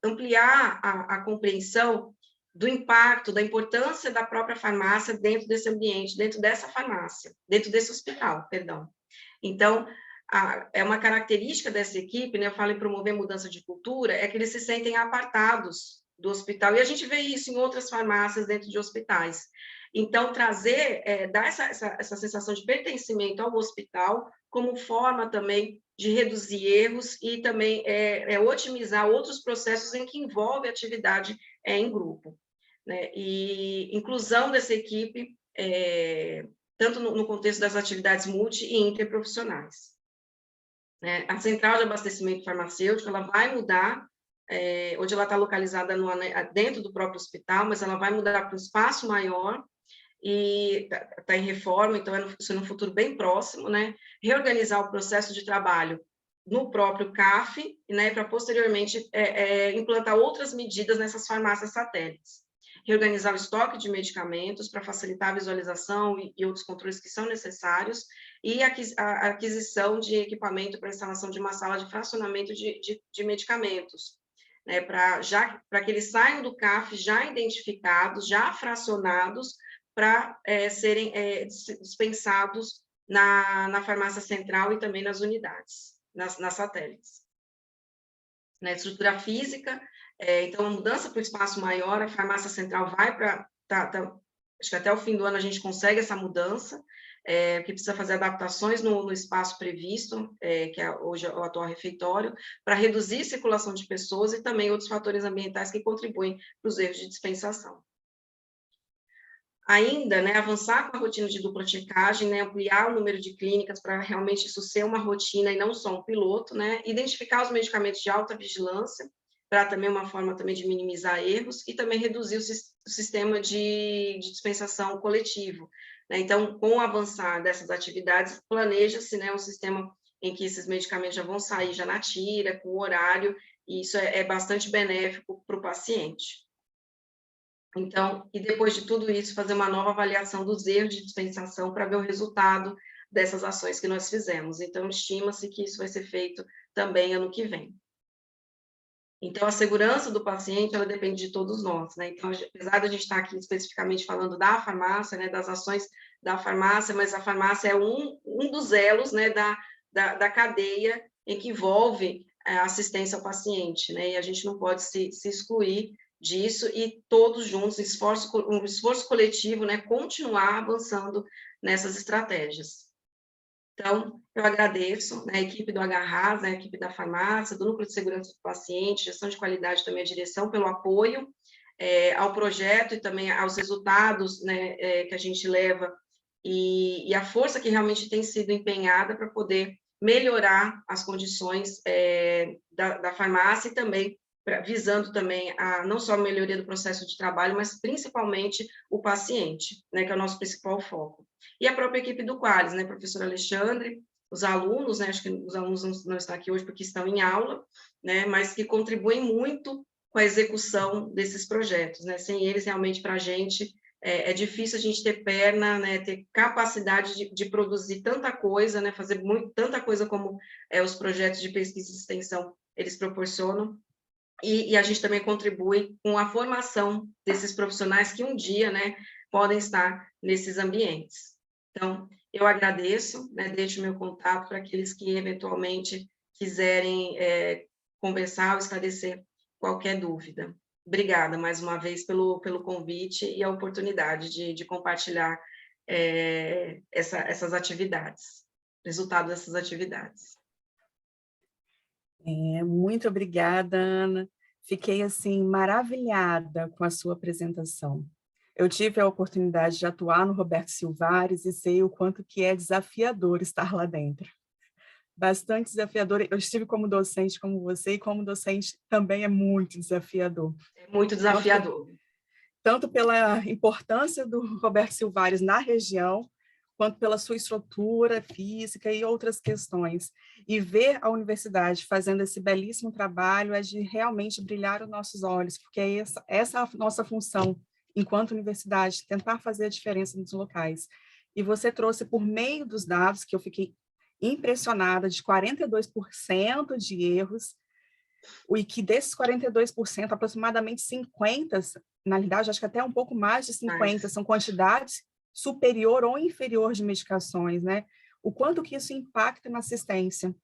ampliar a compreensão do impacto, da importância da própria farmácia dentro desse ambiente, dentro dessa farmácia, dentro desse hospital, perdão. Então, é uma característica dessa equipe, né? Eu falo em promover mudança de cultura, é que eles se sentem apartados do hospital, e a gente vê isso em outras farmácias dentro de hospitais. Então, dar essa sensação de pertencimento ao hospital como forma também de reduzir erros e também otimizar outros processos em que envolve atividade em grupo, né? E inclusão dessa equipe, tanto no contexto das atividades multi e interprofissionais, né? A central de abastecimento farmacêutico, ela vai mudar, hoje ela está localizada dentro do próprio hospital, mas ela vai mudar para um espaço maior, e está em reforma, então isso é no futuro bem próximo, né? Reorganizar o processo de trabalho no próprio CAF, né, para posteriormente implantar outras medidas nessas farmácias satélites. Reorganizar o estoque de medicamentos para facilitar a visualização e outros controles que são necessários, e a aquisição de equipamento para instalação de uma sala de fracionamento de medicamentos, né, para que eles saiam do CAF já identificados, já fracionados, para serem dispensados na farmácia central e também nas unidades, nas satélites. Na estrutura física, então, a mudança para o espaço maior, a farmácia central vai para... acho que até o fim do ano a gente consegue essa mudança, que precisa fazer adaptações no espaço previsto, que é hoje o atual refeitório, para reduzir a circulação de pessoas e também outros fatores ambientais que contribuem para os erros de dispensação. Ainda, né, avançar com a rotina de dupla checagem, né, ampliar o número de clínicas para realmente isso ser uma rotina e não só um piloto, né, identificar os medicamentos de alta vigilância, para também uma forma também de minimizar erros, e também reduzir o sistema de dispensação coletivo, né. Então, com o avançar dessas atividades, planeja-se, né, um sistema em que esses medicamentos já vão sair já na tira, com o horário, e isso é bastante benéfico para o paciente. Então, e depois de tudo isso, fazer uma nova avaliação dos erros de dispensação para ver o resultado dessas ações que nós fizemos. Então, estima-se que isso vai ser feito também ano que vem. Então, a segurança do paciente, ela depende de todos nós, né? Então, apesar de a gente estar aqui especificamente falando da farmácia, né, das ações da farmácia, mas a farmácia é um dos elos, né, da cadeia em que envolve a assistência ao paciente, né? E a gente não pode se excluir disso, e todos juntos, um esforço coletivo, né, continuar avançando nessas estratégias. Então, eu agradeço, né, a equipe do Agarras, né, a equipe da farmácia, do Núcleo de Segurança do Paciente, gestão de qualidade também, a direção, pelo apoio ao projeto e também aos resultados, né, que a gente leva, e a força que realmente tem sido empenhada para poder melhorar as condições da farmácia e também visando também não só a melhoria do processo de trabalho, mas principalmente o paciente, né, que é o nosso principal foco. E a própria equipe do Qualis, né, professor Alexandre, os alunos, né, acho que os alunos não estão aqui hoje porque estão em aula, né, mas que contribuem muito com a execução desses projetos, né, sem eles, realmente, para a gente, é difícil a gente ter perna, né, ter capacidade de produzir tanta coisa, né, fazer tanta coisa como os projetos de pesquisa e extensão eles proporcionam, e a gente também contribui com a formação desses profissionais que um dia, né, podem estar nesses ambientes. Então, eu agradeço, né, deixo meu contato para aqueles que eventualmente quiserem conversar ou esclarecer qualquer dúvida. Obrigada, mais uma vez, pelo convite e a oportunidade de compartilhar essas atividades, resultado dessas atividades. Muito obrigada, Ana. Fiquei, assim, maravilhada com a sua apresentação. Eu tive a oportunidade de atuar no Roberto Silvares e sei o quanto que é desafiador estar lá dentro. Bastante desafiador. Eu estive como docente como você, e como docente também é muito desafiador. É muito desafiador. Tanto pela importância do Roberto Silvares na região, quanto pela sua estrutura física e outras questões. E ver a universidade fazendo esse belíssimo trabalho é de realmente brilhar os nossos olhos, porque é essa a nossa função, enquanto universidade, tentar fazer a diferença nos locais. E você trouxe, por meio dos dados, que eu fiquei impressionada, de 42% de erros, e que desses 42%, aproximadamente 50%, na realidade, acho que até um pouco mais de 50%, são quantidades superior ou inferior de medicações, né? O quanto que isso impacta na assistência.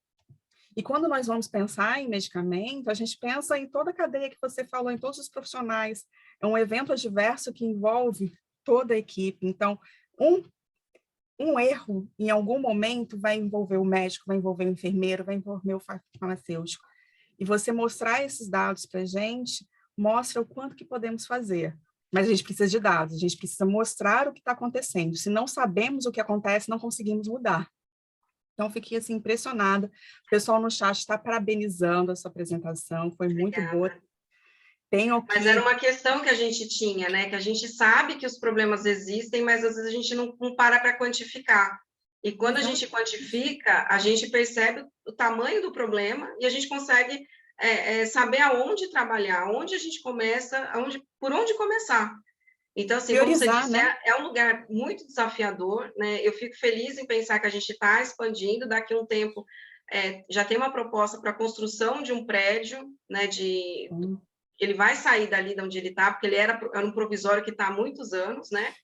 E quando nós vamos pensar em medicamento, a gente pensa em toda a cadeia que você falou, em todos os profissionais. É um evento adverso que envolve toda a equipe. Então, um erro, em algum momento, vai envolver o médico, vai envolver o enfermeiro, vai envolver o farmacêutico. E você mostrar esses dados para a gente, mostra o quanto que podemos fazer. Mas a gente precisa de dados, a gente precisa mostrar o que está acontecendo. Se não sabemos o que acontece, não conseguimos mudar. Então, fiquei assim, impressionada. O pessoal no chat está parabenizando a sua apresentação, foi muito boa. Mas era uma questão que a gente tinha, né? Que a gente sabe que os problemas existem, mas às vezes a gente não para quantificar. E quando a gente quantifica, a gente percebe o tamanho do problema e a gente consegue saber aonde trabalhar, onde a gente começa, por onde começar. Então, assim, como você disse, né? É um lugar muito desafiador, né? Eu fico feliz em pensar que a gente está expandindo, daqui a um tempo já tem uma proposta para a construção de um prédio, né? Ele vai sair dali de onde ele está, porque ele era um provisório que está há muitos anos, né?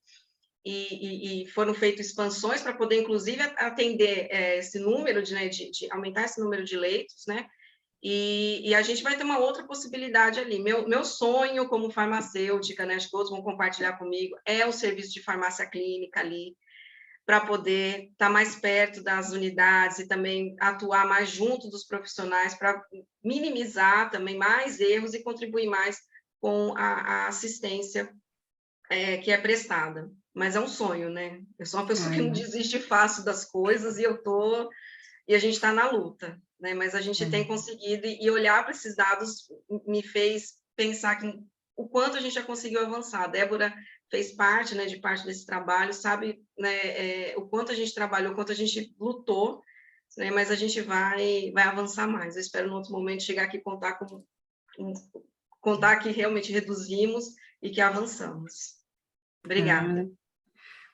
E foram feitas expansões para poder, inclusive, atender esse número, de aumentar esse número de leitos, né? E a gente vai ter uma outra possibilidade ali. Meu sonho como farmacêutica, né, acho que todos vão compartilhar comigo, é o serviço de farmácia clínica ali, para poder estar mais perto das unidades e também atuar mais junto dos profissionais para minimizar também mais erros e contribuir mais com a assistência que é prestada. Mas é um sonho, né? Eu sou uma pessoa que não desiste fácil das coisas e a gente está na luta, né? Mas a gente tem conseguido, e olhar para esses dados me fez pensar que o quanto a gente já conseguiu avançar. A Débora fez parte, né, de parte desse trabalho, sabe, né, o quanto a gente trabalhou, o quanto a gente lutou, né, mas a gente vai avançar mais. Eu espero, no outro momento, chegar aqui e contar que realmente reduzimos e que avançamos. Obrigada.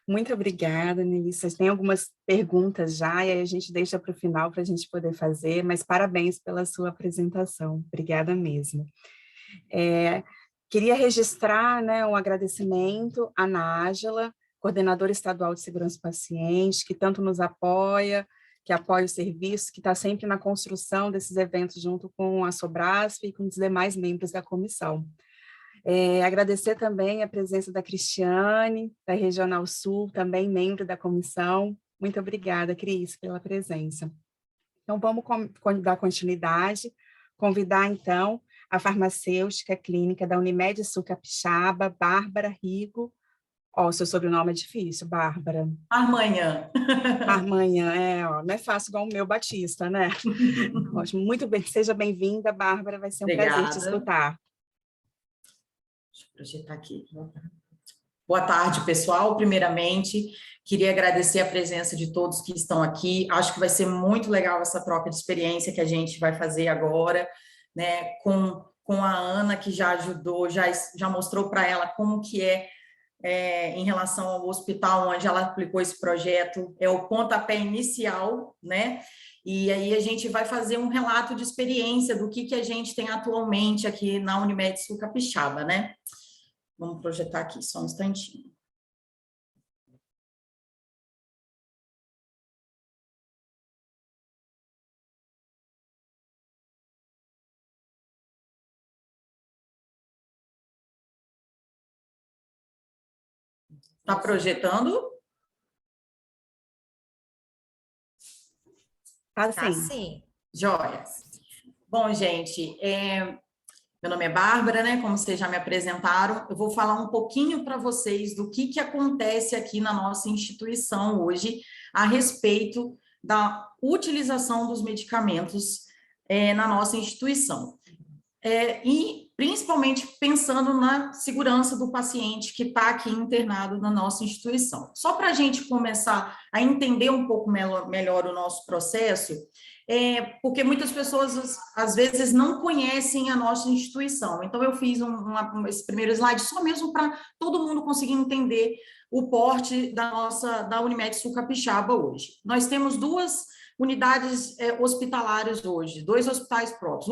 Muito obrigada, Nelly. Vocês têm algumas perguntas já, e aí a gente deixa para o final para a gente poder fazer, mas parabéns pela sua apresentação. Obrigada mesmo. Queria registrar, né, um agradecimento à Nájila, coordenadora estadual de segurança do paciente, que tanto nos apoia, que apoia o serviço, que está sempre na construção desses eventos junto com a Sobrasp e com os demais membros da comissão. Agradecer também a presença da Cristiane, da Regional Sul, também membro da comissão. Muito obrigada, Cris, pela presença. Então, vamos dar continuidade, convidar, então, a farmacêutica clínica da Unimed Sul Capixaba, Bárbara Rigo. O seu sobrenome é difícil, Bárbara. Armanhã. Armanhã, não é fácil igual o meu Batista, né? Ótimo, muito bem, seja bem-vinda, Bárbara, vai ser um prazer te escutar. Deixa eu projetar aqui. Boa tarde, pessoal. Primeiramente, queria agradecer a presença de todos que estão aqui. Acho que vai ser muito legal essa troca de experiência que a gente vai fazer agora, né, com a Ana, que já ajudou, já mostrou para ela como que em relação ao hospital onde ela aplicou esse projeto, é o pontapé inicial, né? E aí a gente vai fazer um relato de experiência do que a gente tem atualmente aqui na Unimed Sul Capixaba, né? Vamos projetar aqui, só um instantinho. Está projetando? Tá Tá sim. sim. Joia. Bom, gente, meu nome é Bárbara, né? Como vocês já me apresentaram, eu vou falar um pouquinho para vocês do que acontece aqui na nossa instituição hoje a respeito da utilização dos medicamentos na nossa instituição. E principalmente pensando na segurança do paciente que está aqui internado na nossa instituição. Só para a gente começar a entender um pouco melhor o nosso processo, porque muitas pessoas, às vezes, não conhecem a nossa instituição. Então, eu fiz esse primeiro slide só mesmo para todo mundo conseguir entender o porte da Unimed Sul Capixaba hoje. Nós temos duas unidades hospitalares hoje, 2 hospitais próprios.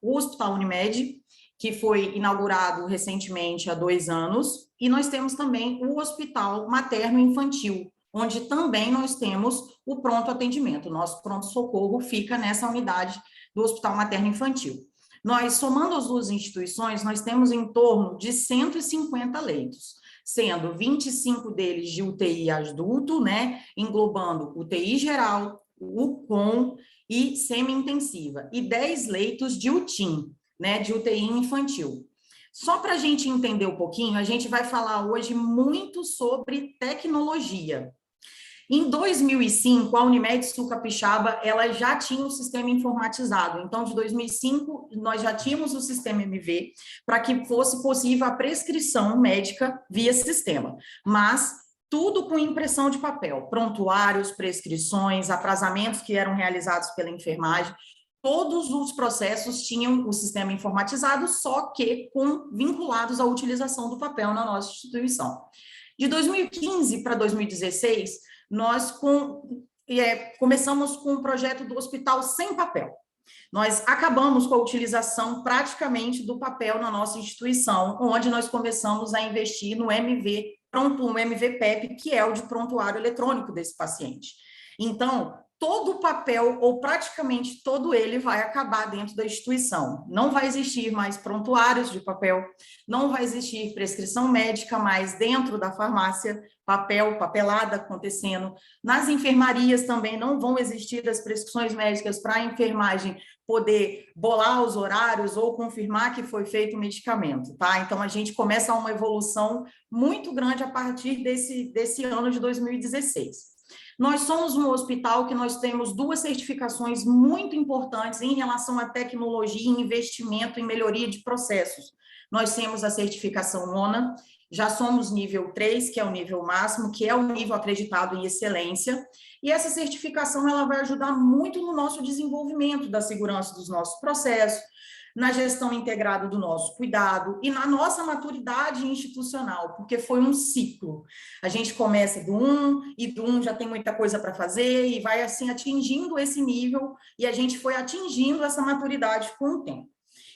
O Hospital Unimed, que foi inaugurado recentemente há 2 anos, e nós temos também o Hospital Materno-Infantil, onde também nós temos o pronto atendimento. O nosso pronto-socorro fica nessa unidade do Hospital Materno-Infantil. Nós, somando as duas instituições, nós temos em torno de 150 leitos, sendo 25 deles de UTI adulto, né, englobando UTI geral, UCOM e semi-intensiva, e 10 leitos de UTIM, né, de UTI infantil. Só para a gente entender um pouquinho, a gente vai falar hoje muito sobre tecnologia. Em 2005, a Unimed Sul Capixaba, ela já tinha o sistema informatizado. Então, de 2005, nós já tínhamos o sistema MV para que fosse possível a prescrição médica via sistema. Mas tudo com impressão de papel, prontuários, prescrições, atrasamentos que eram realizados pela enfermagem, todos os processos tinham o sistema informatizado, só que vinculados à utilização do papel na nossa instituição. De 2015 para 2016, nós começamos com o projeto do hospital sem papel. Nós acabamos com a utilização praticamente do papel na nossa instituição, onde nós começamos a investir no MV PEP, que é o de prontuário eletrônico desse paciente. Então, todo o papel, ou praticamente todo ele, vai acabar dentro da instituição. Não vai existir mais prontuários de papel, não vai existir prescrição médica mais dentro da farmácia, papel, papelada acontecendo. Nas enfermarias também não vão existir as prescrições médicas para a enfermagem poder bolar os horários ou confirmar que foi feito o medicamento, tá? Então, a gente começa uma evolução muito grande a partir desse ano de 2016. Nós somos um hospital que nós temos 2 certificações muito importantes em relação à tecnologia e investimento em melhoria de processos. Nós temos a certificação ONA, já somos nível 3, que é o nível máximo, que é o nível acreditado em excelência, e essa certificação ela vai ajudar muito no nosso desenvolvimento da segurança dos nossos processos, na gestão integrada do nosso cuidado e na nossa maturidade institucional, porque foi um ciclo. A gente começa do 1, e do 1 já tem muita coisa para fazer, e vai assim atingindo esse nível, e a gente foi atingindo essa maturidade com o tempo.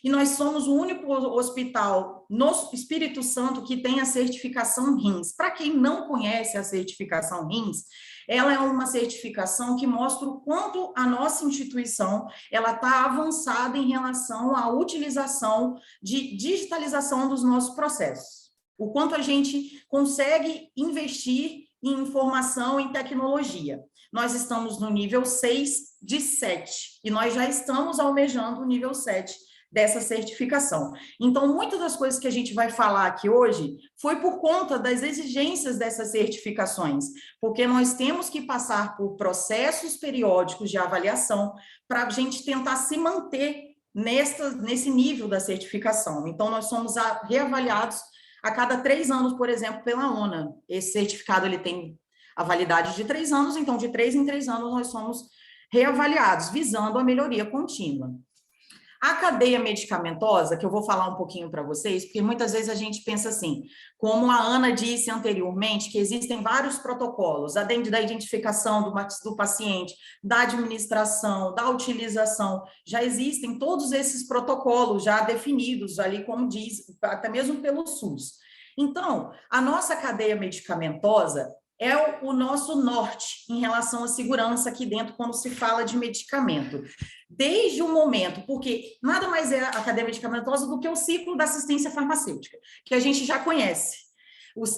E nós somos o único hospital no Espírito Santo que tem a certificação RINS. Para quem não conhece a certificação RINS, ela é uma certificação que mostra o quanto a nossa instituição ela está avançada em relação à utilização de digitalização dos nossos processos. O quanto a gente consegue investir em informação, em tecnologia. Nós estamos no nível 6 de 7, e nós já estamos almejando o nível 7 dessa certificação. Então, muitas das coisas que a gente vai falar aqui hoje foi por conta das exigências dessas certificações, porque nós temos que passar por processos periódicos de avaliação para a gente tentar se manter nesse nível da certificação. Então, nós somos reavaliados a cada 3 anos, por exemplo, pela ONA. Esse certificado ele tem a validade de 3 anos, então, de 3 em 3 anos, nós somos reavaliados, visando a melhoria contínua. A cadeia medicamentosa, que eu vou falar um pouquinho para vocês, porque muitas vezes a gente pensa assim, como a Ana disse anteriormente, que existem vários protocolos, além da identificação do paciente, da administração, da utilização, já existem todos esses protocolos já definidos ali, como diz, até mesmo pelo SUS. Então, a nossa cadeia medicamentosa é o nosso norte em relação à segurança aqui dentro quando se fala de medicamento. Desde o momento, porque nada mais é a cadeia medicamentosa do que o ciclo da assistência farmacêutica, que a gente já conhece.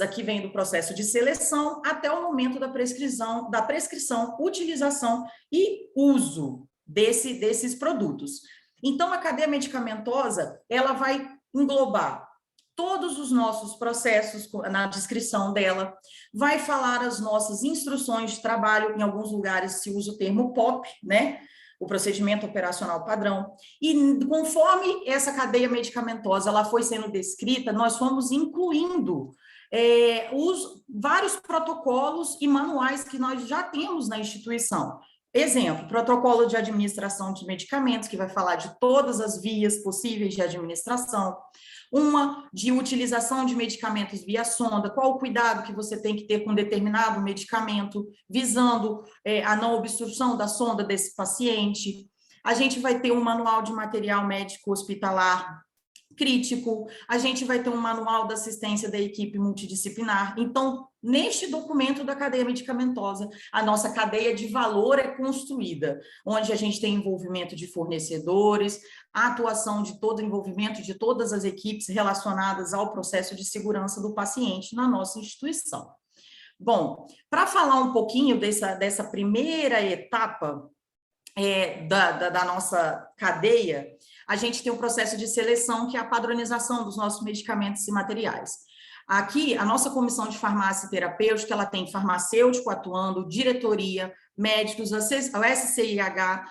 Aqui vem do processo de seleção até o momento da prescrição, utilização e uso desses produtos. Então, a cadeia medicamentosa, ela vai englobar todos os nossos processos na descrição dela, vai falar as nossas instruções de trabalho, em alguns lugares se usa o termo POP, né? O procedimento operacional padrão, e conforme essa cadeia medicamentosa ela foi sendo descrita, nós fomos incluindo os vários protocolos e manuais que nós já temos na instituição. Exemplo, protocolo de administração de medicamentos, que vai falar de todas as vias possíveis de administração, uma de utilização de medicamentos via sonda, qual o cuidado que você tem que ter com determinado medicamento, visando a não obstrução da sonda desse paciente. A gente vai ter um manual de material médico hospitalar crítico, a gente vai ter um manual da assistência da equipe multidisciplinar. Então, neste documento da cadeia medicamentosa, a nossa cadeia de valor é construída, onde a gente tem envolvimento de fornecedores, a atuação de todo o envolvimento de todas as equipes relacionadas ao processo de segurança do paciente na nossa instituição. Bom, para falar um pouquinho dessa primeira etapa da nossa cadeia, a gente tem um processo de seleção, que é a padronização dos nossos medicamentos e materiais. Aqui, a nossa comissão de farmácia terapêutica, ela tem farmacêutico atuando, diretoria, médicos, o SCIH,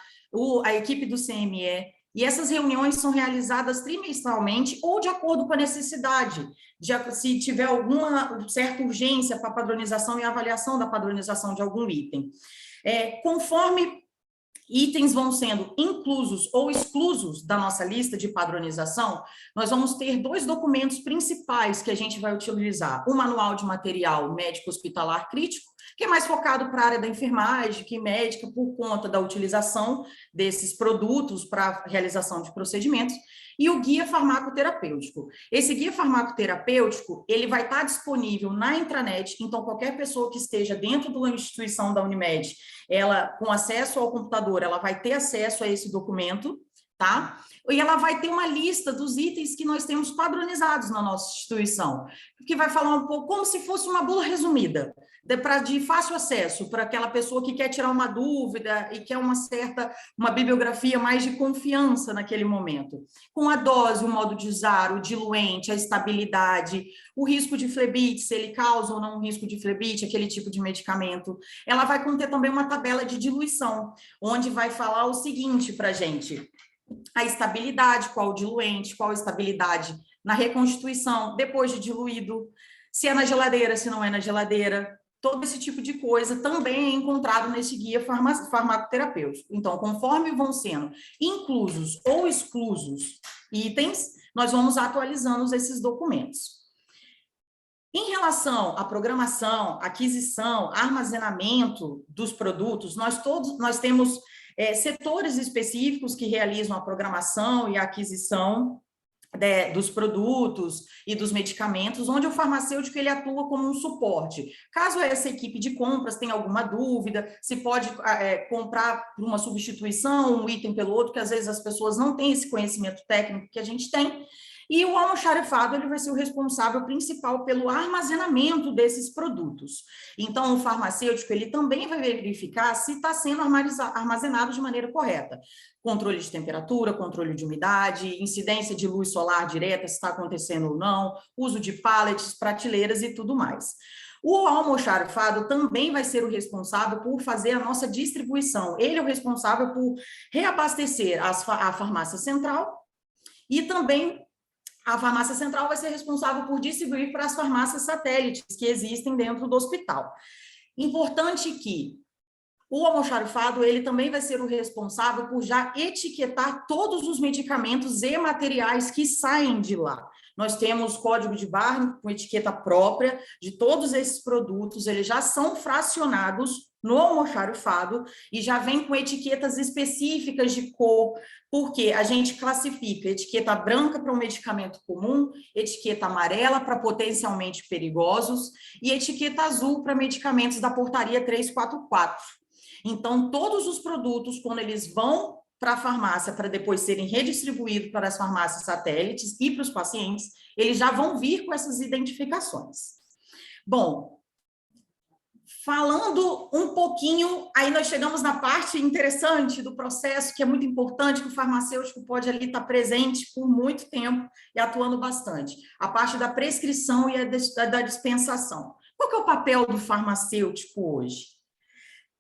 a equipe do CME, e essas reuniões são realizadas trimestralmente ou de acordo com a necessidade, se tiver alguma certa urgência para a padronização e avaliação da padronização de algum item. Conforme itens vão sendo inclusos ou exclusos da nossa lista de padronização, nós vamos ter 2 documentos principais que a gente vai utilizar. O manual de material médico hospitalar crítico, que é mais focado para a área da enfermagem, que médica, por conta da utilização desses produtos para a realização de procedimentos, e o guia farmacoterapêutico. Esse guia farmacoterapêutico, ele vai estar disponível na intranet, então qualquer pessoa que esteja dentro da instituição da Unimed, ela, com acesso ao computador, ela vai ter acesso a esse documento, tá? E ela vai ter uma lista dos itens que nós temos padronizados na nossa instituição, que vai falar um pouco como se fosse uma bula resumida, de fácil acesso para aquela pessoa que quer tirar uma dúvida e quer uma bibliografia mais de confiança naquele momento. Com a dose, o modo de usar, o diluente, a estabilidade, o risco de flebite, se ele causa ou não um risco de flebite, aquele tipo de medicamento. Ela vai conter também uma tabela de diluição, onde vai falar o seguinte para a gente: a estabilidade, qual o diluente, qual a estabilidade na reconstituição, depois de diluído, se é na geladeira, se não é na geladeira, todo esse tipo de coisa também é encontrado nesse guia farmacoterapêutico. Então, conforme vão sendo inclusos ou exclusos itens, nós vamos atualizando esses documentos. Em relação à programação, aquisição, armazenamento dos produtos, nós temos setores específicos que realizam a programação e a aquisição dos produtos e dos medicamentos, onde o farmacêutico ele atua como um suporte. Caso essa equipe de compras tenha alguma dúvida, se pode comprar por uma substituição, um item pelo outro, que às vezes as pessoas não têm esse conhecimento técnico que a gente tem, e o almoxarifado ele vai ser o responsável principal pelo armazenamento desses produtos. Então, o farmacêutico ele também vai verificar se está sendo armazenado de maneira correta. Controle de temperatura, controle de umidade, incidência de luz solar direta, se está acontecendo ou não, uso de pallets, prateleiras e tudo mais. O almoxarifado também vai ser o responsável por fazer a nossa distribuição. Ele é o responsável por reabastecer a farmácia central e também a farmácia central vai ser responsável por distribuir para as farmácias satélites que existem dentro do hospital. Importante que o almoxarifado, ele também vai ser o responsável por já etiquetar todos os medicamentos e materiais que saem de lá. Nós temos código de barra com etiqueta própria de todos esses produtos, eles já são fracionados no almoxarifado e já vem com etiquetas específicas de cor, porque a gente classifica etiqueta branca para um medicamento comum, etiqueta amarela para potencialmente perigosos e etiqueta azul para medicamentos da portaria 344. Então, todos os produtos, quando eles vão para a farmácia para depois serem redistribuídos para as farmácias satélites e para os pacientes, eles já vão vir com essas identificações. Bom, falando um pouquinho, aí nós chegamos na parte interessante do processo, que é muito importante, que o farmacêutico pode ali estar presente por muito tempo e atuando bastante. A parte da prescrição e da dispensação. Qual que é o papel do farmacêutico hoje?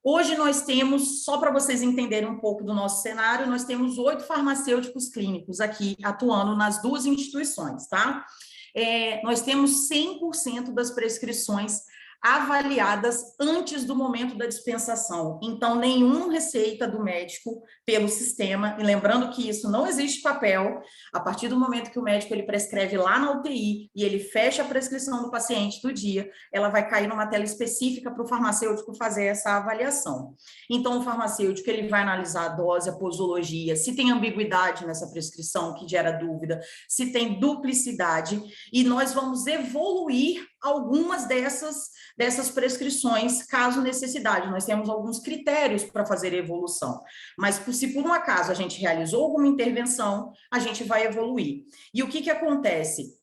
Hoje nós temos, só para vocês entenderem um pouco do nosso cenário, nós temos 8 farmacêuticos clínicos aqui atuando nas 2 instituições, tá? Nós temos 100% das prescrições avaliadas antes do momento da dispensação. Então, nenhuma receita do médico pelo sistema, e lembrando que isso não existe papel, a partir do momento que o médico ele prescreve lá na UTI e ele fecha a prescrição do paciente do dia, ela vai cair numa tela específica para o farmacêutico fazer essa avaliação. Então, o farmacêutico ele vai analisar a dose, a posologia, se tem ambiguidade nessa prescrição que gera dúvida, se tem duplicidade, e nós vamos evoluir algumas dessas prescrições, caso necessidade. Nós temos alguns critérios para fazer a evolução, mas se por um acaso a gente realizou alguma intervenção, a gente vai evoluir. E o que acontece?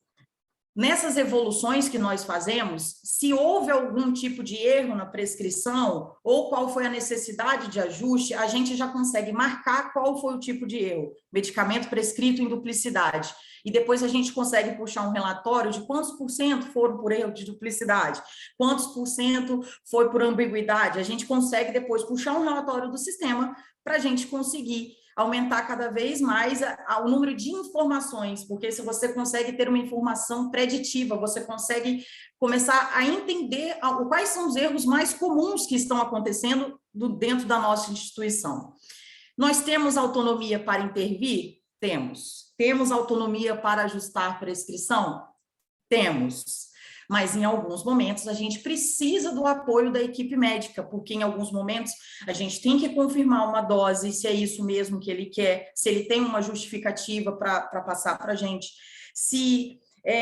Nessas evoluções que nós fazemos, se houve algum tipo de erro na prescrição ou qual foi a necessidade de ajuste, a gente já consegue marcar qual foi o tipo de erro, medicamento prescrito em duplicidade. E depois a gente consegue puxar um relatório de quantos % foram por erro de duplicidade, quantos % foi por ambiguidade. A gente consegue depois puxar um relatório do sistema para a gente conseguir aumentar cada vez mais o número de informações, porque se você consegue ter uma informação preditiva, você consegue começar a entender quais são os erros mais comuns que estão acontecendo dentro da nossa instituição. Nós temos autonomia para intervir? Temos. Temos autonomia para ajustar prescrição? Temos. mas em alguns momentos a gente precisa do apoio da equipe médica, porque em alguns momentos a gente tem que confirmar uma dose, se é isso mesmo que ele quer, se ele tem uma justificativa para passar para a gente, se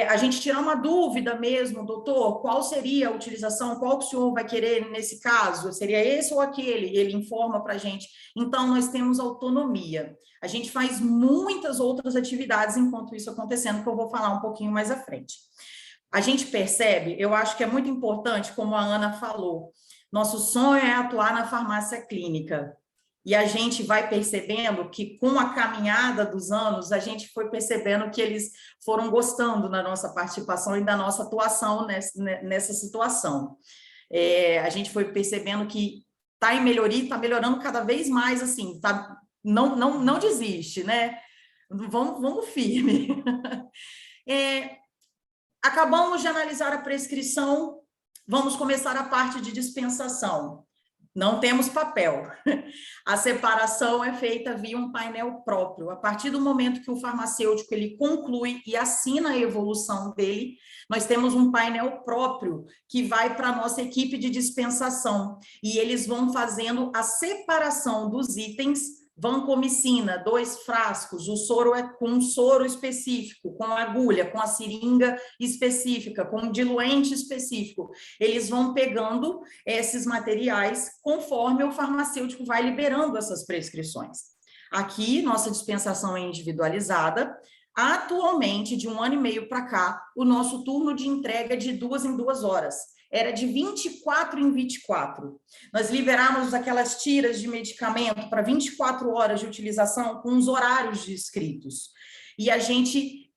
a gente tirar uma dúvida mesmo, doutor, qual seria a utilização, qual que o senhor vai querer nesse caso, seria esse ou aquele, ele informa para a gente. Então, nós temos autonomia. A gente faz muitas outras atividades enquanto isso acontecendo, que eu vou falar um pouquinho mais à frente. A gente percebe, eu acho que é muito importante, como a Ana falou, nosso sonho é atuar na farmácia clínica. E a gente vai percebendo que, com a caminhada dos anos, a gente foi percebendo que eles foram gostando da nossa participação e da nossa atuação nessa situação. A gente foi percebendo que está em melhoria, está melhorando cada vez mais, assim, tá, não desiste, né? Vamos firme. Acabamos de analisar a prescrição, vamos começar a parte de dispensação. Não temos papel. A separação é feita via um painel próprio. A partir do momento que o farmacêutico ele conclui e assina a evolução dele, nós temos um painel próprio que vai para a nossa equipe de dispensação. E eles vão fazendo a separação dos itens. Vancomicina, 2 frascos, o soro é com um soro específico, com agulha, com a seringa específica, com um diluente específico. Eles vão pegando esses materiais conforme o farmacêutico vai liberando essas prescrições. Aqui, nossa dispensação é individualizada. Atualmente, de 1 ano e meio para cá, o nosso turno de entrega é de 2 em 2 horas. Era de 24 em 24. Nós liberamos aquelas tiras de medicamento para 24 horas de utilização com os horários descritos. E a gente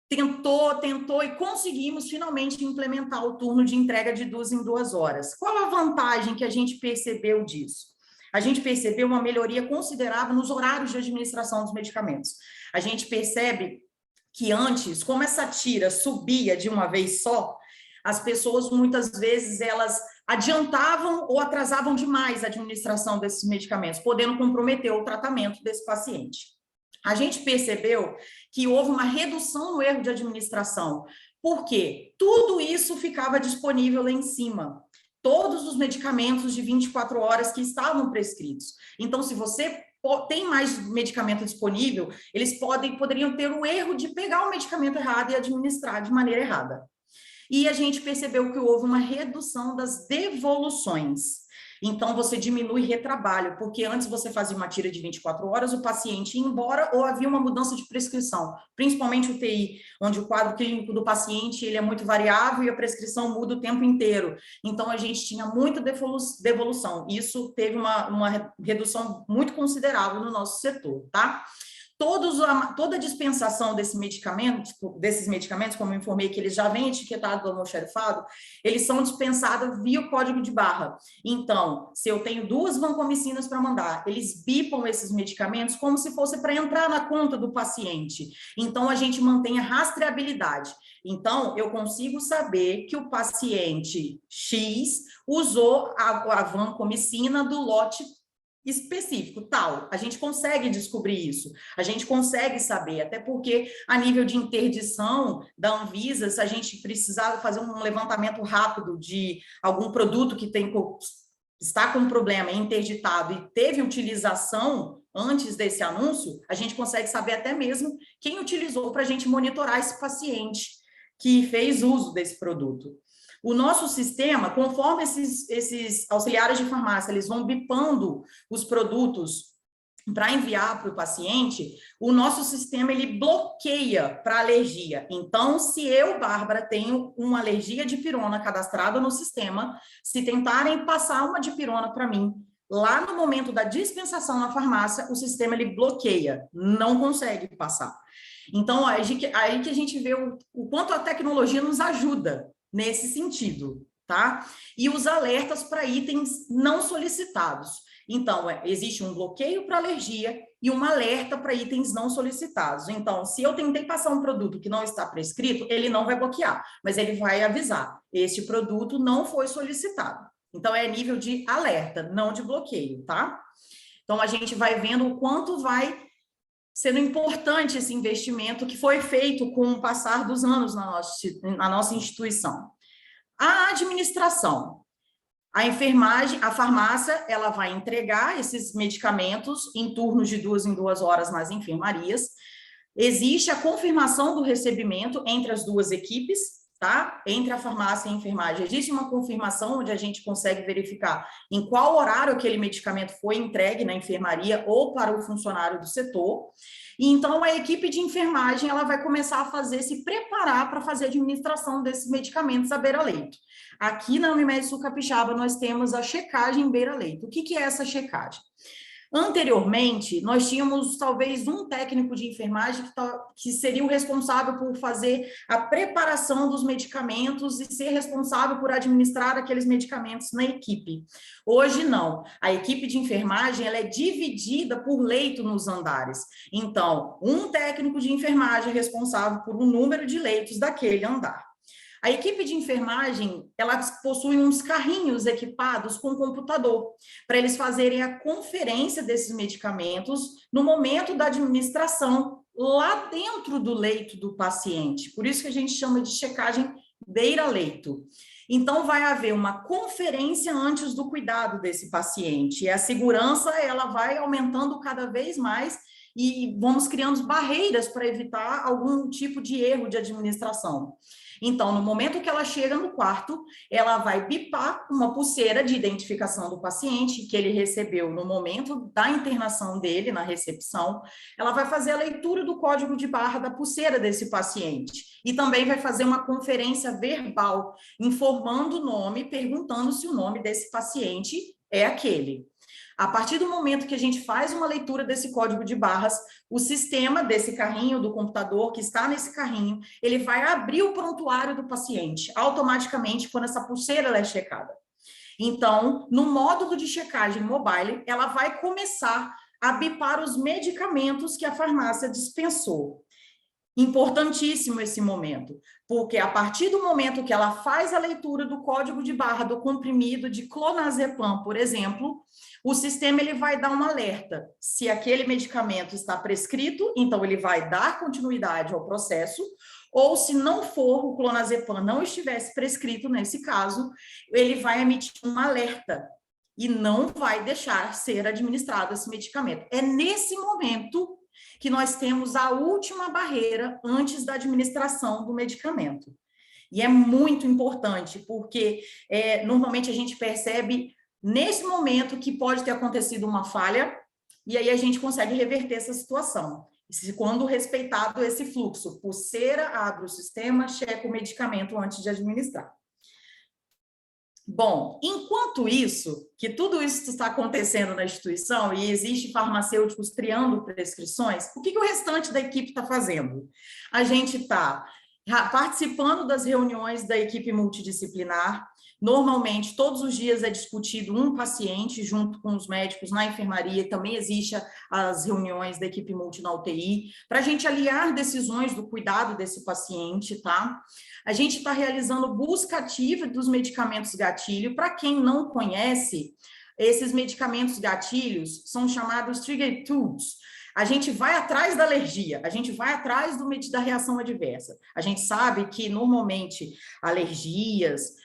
tentou e conseguimos finalmente implementar o turno de entrega de 2 em 2 horas. Qual a vantagem que a gente percebeu disso? A gente percebeu uma melhoria considerável nos horários de administração dos medicamentos. A gente percebe que antes, como essa tira subia de uma vez só, as pessoas, muitas vezes, elas adiantavam ou atrasavam demais a administração desses medicamentos, podendo comprometer o tratamento desse paciente. A gente percebeu que houve uma redução no erro de administração, porque tudo isso ficava disponível lá em cima. Todos os medicamentos de 24 horas que estavam prescritos. Então, se você tem mais medicamento disponível, eles poderiam ter o erro de pegar o medicamento errado e administrar de maneira errada. E a gente percebeu que houve uma redução das devoluções. Então, você diminui retrabalho, porque antes você fazia uma tira de 24 horas, o paciente ia embora ou havia uma mudança de prescrição, principalmente o TI, onde o quadro clínico do paciente ele é muito variável e a prescrição muda o tempo inteiro. Então, a gente tinha muita devolução. Isso teve uma redução muito considerável no nosso setor, tá? Toda a dispensação desses medicamentos, como eu informei que eles já vêm etiquetados do almoxarifado, eles são dispensados via o código de barra. Então, se eu tenho 2 vancomicinas para mandar, eles bipam esses medicamentos como se fosse para entrar na conta do paciente. Então, a gente mantém a rastreabilidade. Então, eu consigo saber que o paciente X usou a vancomicina do lote específico, tal. A gente consegue descobrir isso, a gente consegue saber, até porque a nível de interdição da Anvisa, se a gente precisar fazer um levantamento rápido de algum produto que está com um problema interditado e teve utilização antes desse anúncio, a gente consegue saber até mesmo quem utilizou para a gente monitorar esse paciente que fez uso desse produto. O nosso sistema, conforme esses auxiliares de farmácia, eles vão bipando os produtos para enviar para o paciente, o nosso sistema ele bloqueia para alergia. Então, se eu, Bárbara, tenho uma alergia de pirona cadastrada no sistema, se tentarem passar uma dipirona para mim, lá no momento da dispensação na farmácia, o sistema ele bloqueia, não consegue passar. Então, aí que a gente vê o quanto a tecnologia nos ajuda nesse sentido, tá? E os alertas para itens não solicitados. Então, existe um bloqueio para alergia e um alerta para itens não solicitados. Então, se eu tentei passar um produto que não está prescrito, ele não vai bloquear, mas ele vai avisar, este produto não foi solicitado. Então, é nível de alerta, não de bloqueio, tá? Então, a gente vai vendo o quanto vai sendo importante esse investimento que foi feito com o passar dos anos na nossa instituição. A administração. A enfermagem, a farmácia, ela vai entregar esses medicamentos em turnos de 2 em 2 horas nas enfermarias. Existe a confirmação do recebimento entre as duas equipes, tá? Entre a farmácia e a enfermagem. Existe uma confirmação onde a gente consegue verificar em qual horário aquele medicamento foi entregue na enfermaria ou para o funcionário do setor. E então a equipe de enfermagem, ela vai começar a se preparar para fazer a administração desses medicamentos à beira-leito. Aqui na Unimed Sul Capixaba, nós temos a checagem beira-leito. O que é essa checagem? Anteriormente, nós tínhamos talvez um técnico de enfermagem que seria o responsável por fazer a preparação dos medicamentos e ser responsável por administrar aqueles medicamentos na equipe. Hoje, não. A equipe de enfermagem ela é dividida por leito nos andares. Então, um técnico de enfermagem é responsável por um número de leitos daquele andar. A equipe de enfermagem, ela possui uns carrinhos equipados com computador, para eles fazerem a conferência desses medicamentos no momento da administração, lá dentro do leito do paciente. Por isso que a gente chama de checagem beira-leito. Então, vai haver uma conferência antes do cuidado desse paciente, e a segurança, ela vai aumentando cada vez mais, e vamos criando barreiras para evitar algum tipo de erro de administração. Então, no momento que ela chega no quarto, ela vai bipar uma pulseira de identificação do paciente que ele recebeu no momento da internação dele, na recepção. Ela vai fazer a leitura do código de barra da pulseira desse paciente e também vai fazer uma conferência verbal, informando o nome, perguntando se o nome desse paciente é aquele. A partir do momento que a gente faz uma leitura desse código de barras, o sistema desse carrinho, do computador que está nesse carrinho, ele vai abrir o prontuário do paciente, automaticamente, quando essa pulseira é checada. Então, no módulo de checagem mobile, ela vai começar a bipar os medicamentos que a farmácia dispensou. Importantíssimo esse momento, porque a partir do momento que ela faz a leitura do código de barra do comprimido de clonazepam, por exemplo, o sistema ele vai dar um alerta. Se aquele medicamento está prescrito, então ele vai dar continuidade ao processo, ou se não for, o clonazepam não estivesse prescrito nesse caso, ele vai emitir um alerta e não vai deixar ser administrado esse medicamento. É nesse momento que nós temos a última barreira antes da administração do medicamento. E é muito importante, porque normalmente a gente percebe nesse momento que pode ter acontecido uma falha, e aí a gente consegue reverter essa situação. Quando respeitado esse fluxo, pulseira, abre o sistema, checa o medicamento antes de administrar. Bom, enquanto isso, que tudo isso está acontecendo na instituição e existe farmacêuticos triando prescrições, o que o restante da equipe está fazendo? A gente está participando das reuniões da equipe multidisciplinar. Normalmente, todos os dias é discutido um paciente junto com os médicos na enfermaria, também existe as reuniões da equipe multi na UTI, para a gente aliar decisões do cuidado desse paciente, tá? A gente está realizando busca ativa dos medicamentos gatilho. Para quem não conhece, esses medicamentos gatilhos são chamados trigger tools. A gente vai atrás da alergia, a gente vai atrás da reação adversa. A gente sabe que, normalmente, alergias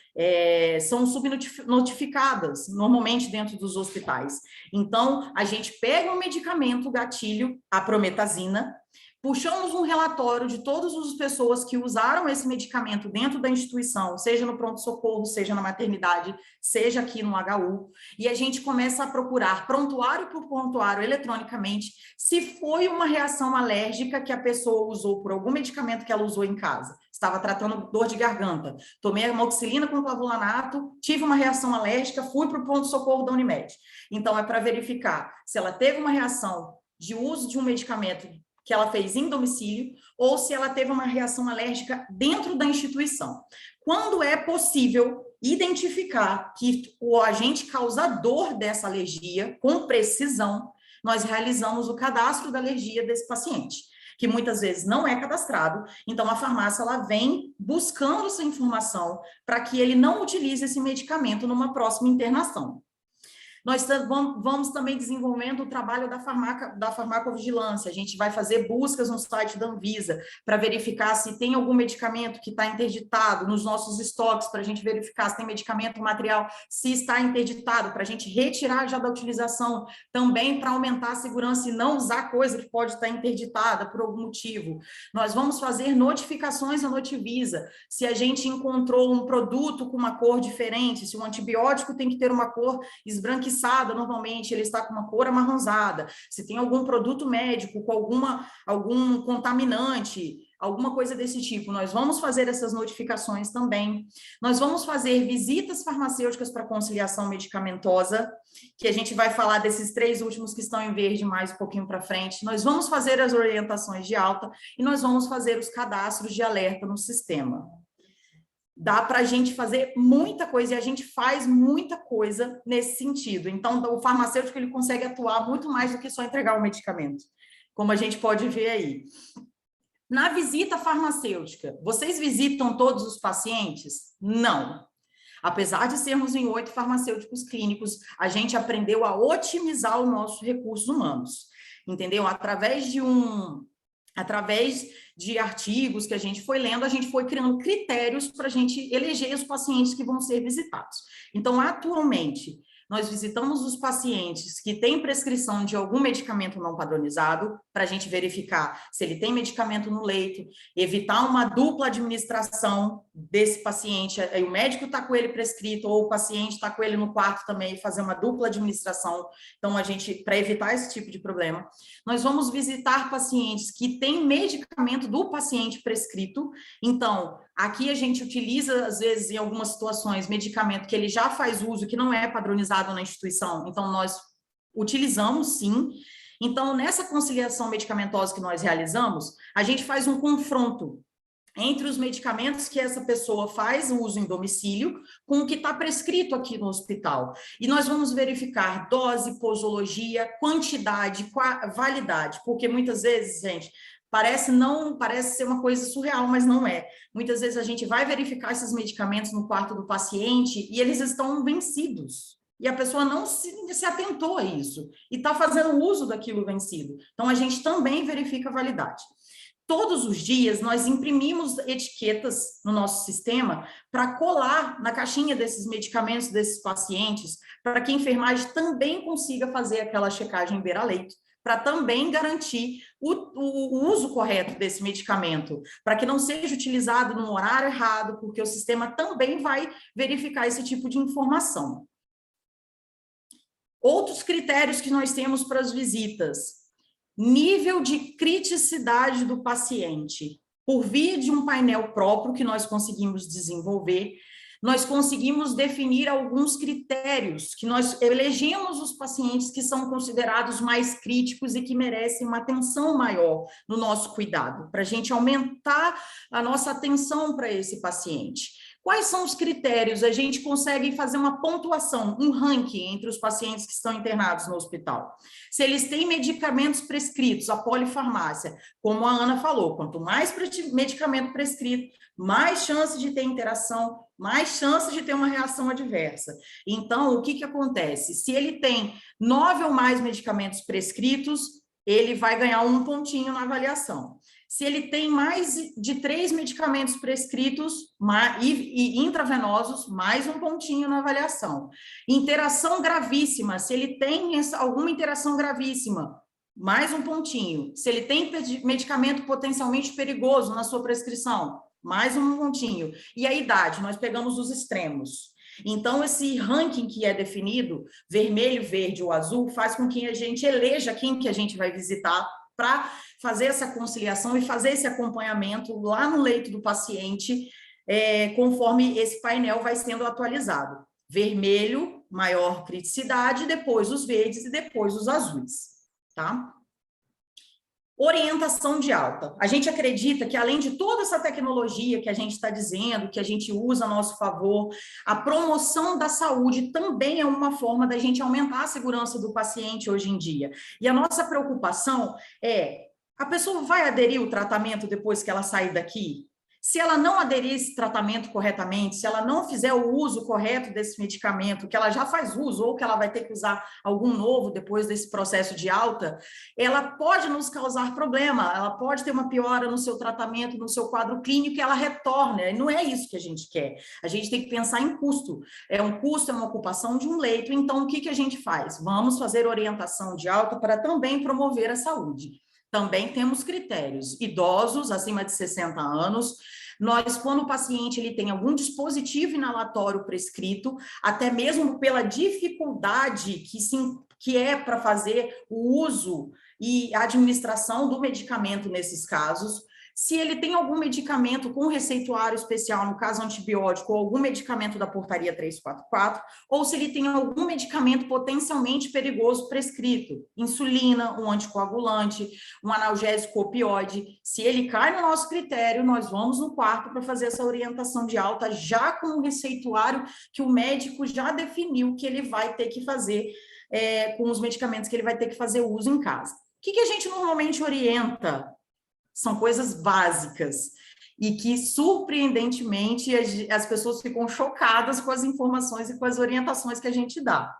são subnotificadas, normalmente, dentro dos hospitais. Então, a gente pega um medicamento gatilho, a prometazina, puxamos um relatório de todas as pessoas que usaram esse medicamento dentro da instituição, seja no pronto-socorro, seja na maternidade, seja aqui no HU, e a gente começa a procurar prontuário por prontuário eletronicamente se foi uma reação alérgica que a pessoa usou por algum medicamento que ela usou em casa. Estava tratando dor de garganta, tomei amoxicilina com clavulanato, tive uma reação alérgica, fui para o pronto-socorro da Unimed. Então, é para verificar se ela teve uma reação de uso de um medicamento que ela fez em domicílio, ou se ela teve uma reação alérgica dentro da instituição. Quando é possível identificar que o agente causador dessa alergia, com precisão, nós realizamos o cadastro da alergia desse paciente, que muitas vezes não é cadastrado, então a farmácia ela vem buscando essa informação para que ele não utilize esse medicamento numa próxima internação. Nós vamos também desenvolvendo o trabalho da farmacovigilância. A gente vai fazer buscas no site da Anvisa para verificar se tem algum medicamento que está interditado nos nossos estoques, para a gente verificar se tem medicamento material, se está interditado, para a gente retirar já da utilização, também para aumentar a segurança e não usar coisa que pode estar interditada por algum motivo. Nós vamos fazer notificações à Notivisa, se a gente encontrou um produto com uma cor diferente, se o antibiótico tem que ter uma cor esbranquiçada, normalmente ele está com uma cor amarronzada, se tem algum produto médico com algum contaminante, alguma coisa desse tipo, nós vamos fazer essas notificações também. Nós vamos fazer visitas farmacêuticas para conciliação medicamentosa, que a gente vai falar desses 3 últimos que estão em verde mais um pouquinho para frente. Nós vamos fazer as orientações de alta e nós vamos fazer os cadastros de alerta no sistema. Dá para a gente fazer muita coisa e a gente faz muita coisa nesse sentido. Então, o farmacêutico ele consegue atuar muito mais do que só entregar o medicamento, como a gente pode ver aí. Na visita farmacêutica, vocês visitam todos os pacientes? Não. Apesar de sermos em 8 farmacêuticos clínicos, a gente aprendeu a otimizar os nossos recursos humanos, entendeu? Através de artigos que a gente foi lendo, a gente foi criando critérios para a gente eleger os pacientes que vão ser visitados. Então, atualmente, nós visitamos os pacientes que têm prescrição de algum medicamento não padronizado, para a gente verificar se ele tem medicamento no leito, evitar uma dupla administração desse paciente, aí o médico está com ele prescrito, ou o paciente está com ele no quarto também, fazer uma dupla administração. Então, a gente, para evitar esse tipo de problema, nós vamos visitar pacientes que têm medicamento do paciente prescrito. Então, aqui a gente utiliza, às vezes, em algumas situações, medicamento que ele já faz uso, que não é padronizado na instituição. Então, nós utilizamos, sim. Então, nessa conciliação medicamentosa que nós realizamos, a gente faz um confronto entre os medicamentos que essa pessoa faz uso em domicílio com o que está prescrito aqui no hospital. E nós vamos verificar dose, posologia, quantidade, validade, porque muitas vezes, gente, parece ser uma coisa surreal, mas não é. Muitas vezes a gente vai verificar esses medicamentos no quarto do paciente e eles estão vencidos. E a pessoa não se atentou a isso e está fazendo uso daquilo vencido. Então, a gente também verifica a validade. Todos os dias, nós imprimimos etiquetas no nosso sistema para colar na caixinha desses medicamentos desses pacientes, para que a enfermagem também consiga fazer aquela checagem beira-leito, para também garantir o uso correto desse medicamento, para que não seja utilizado no horário errado, porque o sistema também vai verificar esse tipo de informação. Outros critérios que nós temos para as visitas: nível de criticidade do paciente. Por via de um painel próprio que nós conseguimos desenvolver, nós conseguimos definir alguns critérios que nós elegemos os pacientes que são considerados mais críticos e que merecem uma atenção maior no nosso cuidado, para a gente aumentar a nossa atenção para esse paciente. Quais são os critérios? A gente consegue fazer uma pontuação, um ranking entre os pacientes que estão internados no hospital. Se eles têm medicamentos prescritos, a polifarmácia, como a Ana falou, quanto mais medicamento prescrito, mais chance de ter interação, mais chance de ter uma reação adversa. Então, o que acontece? Se ele tem 9 ou mais medicamentos prescritos, ele vai ganhar 1 pontinho na avaliação. Se ele tem mais de 3 medicamentos prescritos e intravenosos, mais 1 pontinho na avaliação. Interação gravíssima, se ele tem alguma interação gravíssima, mais 1 pontinho. Se ele tem medicamento potencialmente perigoso na sua prescrição, mais 1 pontinho. E a idade, nós pegamos os extremos. Então, esse ranking que é definido, vermelho, verde ou azul, faz com que a gente eleja quem que a gente vai visitar para fazer essa conciliação e fazer esse acompanhamento lá no leito do paciente, conforme esse painel vai sendo atualizado. Vermelho, maior criticidade, depois os verdes e depois os azuis, tá? Orientação de alta. A gente acredita que, além de toda essa tecnologia que a gente está dizendo, que a gente usa a nosso favor, a promoção da saúde também é uma forma da gente aumentar a segurança do paciente hoje em dia. E a nossa preocupação é: a pessoa vai aderir ao tratamento depois que ela sair daqui? Se ela não aderir a esse tratamento corretamente, se ela não fizer o uso correto desse medicamento, que ela já faz uso, ou que ela vai ter que usar algum novo depois desse processo de alta, ela pode nos causar problema, ela pode ter uma piora no seu tratamento, no seu quadro clínico, e ela retorna. E não é isso que a gente quer. A gente tem que pensar em custo. É um custo, é uma ocupação de um leito. Então, o que a gente faz? Vamos fazer orientação de alta para também promover a saúde. Também temos critérios. Idosos, acima de 60 anos, nós, quando o paciente ele tem algum dispositivo inalatório prescrito, até mesmo pela dificuldade que é para fazer o uso e a administração do medicamento nesses casos, se ele tem algum medicamento com receituário especial, no caso antibiótico, ou algum medicamento da portaria 344, ou se ele tem algum medicamento potencialmente perigoso prescrito, insulina, um anticoagulante, um analgésico opioide, se ele cai no nosso critério, nós vamos no quarto para fazer essa orientação de alta, já com o receituário que o médico já definiu que ele vai ter que fazer com os medicamentos que ele vai ter que fazer uso em casa. O que a gente normalmente orienta? São coisas básicas e que, surpreendentemente, as pessoas ficam chocadas com as informações e com as orientações que a gente dá.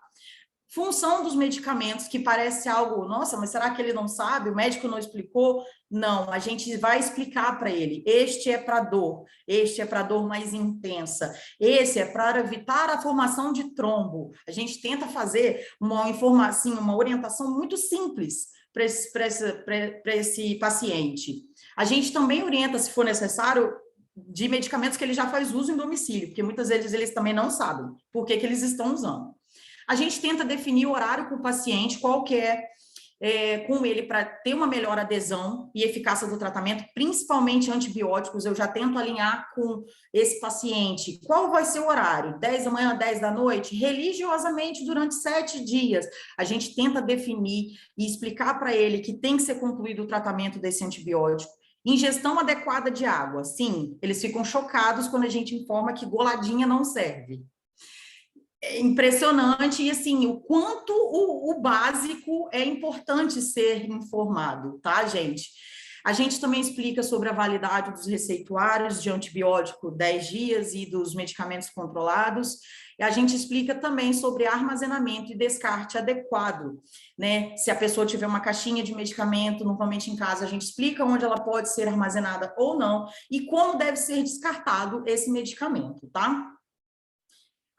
Função dos medicamentos, que parece algo, nossa, mas será que ele não sabe? O médico não explicou? Não, a gente vai explicar para ele. Este é para dor, este é para dor mais intensa, esse é para evitar a formação de trombo. A gente tenta fazer uma informação, uma orientação muito simples para esse paciente. A gente também orienta, se for necessário, de medicamentos que ele já faz uso em domicílio, porque muitas vezes eles também não sabem por que eles estão usando. A gente tenta definir o horário com o paciente, qual que com ele, para ter uma melhor adesão e eficácia do tratamento, principalmente antibióticos. Eu já tento alinhar com esse paciente. Qual vai ser o horário? 10 da manhã, 10 da noite? Religiosamente, durante 7 dias. A gente tenta definir e explicar para ele que tem que ser concluído o tratamento desse antibiótico. Ingestão adequada de água. Sim, eles ficam chocados quando a gente informa que goladinha não serve. É impressionante, e assim, o quanto o básico é importante ser informado, tá, gente? A gente também explica sobre a validade dos receituários de antibiótico 10 dias e dos medicamentos controlados. E a gente explica também sobre armazenamento e descarte adequado, né? Se a pessoa tiver uma caixinha de medicamento, normalmente em casa, a gente explica onde ela pode ser armazenada ou não e como deve ser descartado esse medicamento, tá?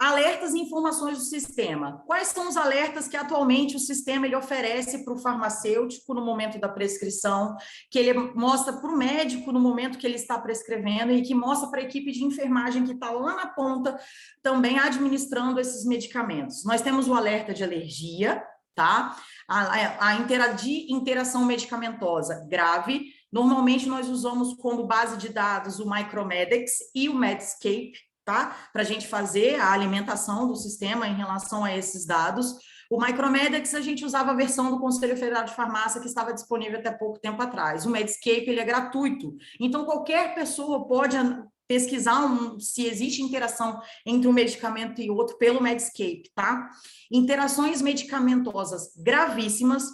Alertas e informações do sistema. Quais são os alertas que atualmente o sistema ele oferece para o farmacêutico no momento da prescrição, que ele mostra para o médico no momento que ele está prescrevendo e que mostra para a equipe de enfermagem que está lá na ponta também administrando esses medicamentos? Nós temos o alerta de alergia, tá? A interação medicamentosa grave. Normalmente nós usamos como base de dados o Micromedex e o Medscape, tá? Para a gente fazer a alimentação do sistema em relação a esses dados. O Micromedex, a gente usava a versão do Conselho Federal de Farmácia, que estava disponível até pouco tempo atrás. O Medscape, ele é gratuito. Então, qualquer pessoa pode pesquisar se existe interação entre um medicamento e outro pelo Medscape, tá? Interações medicamentosas gravíssimas.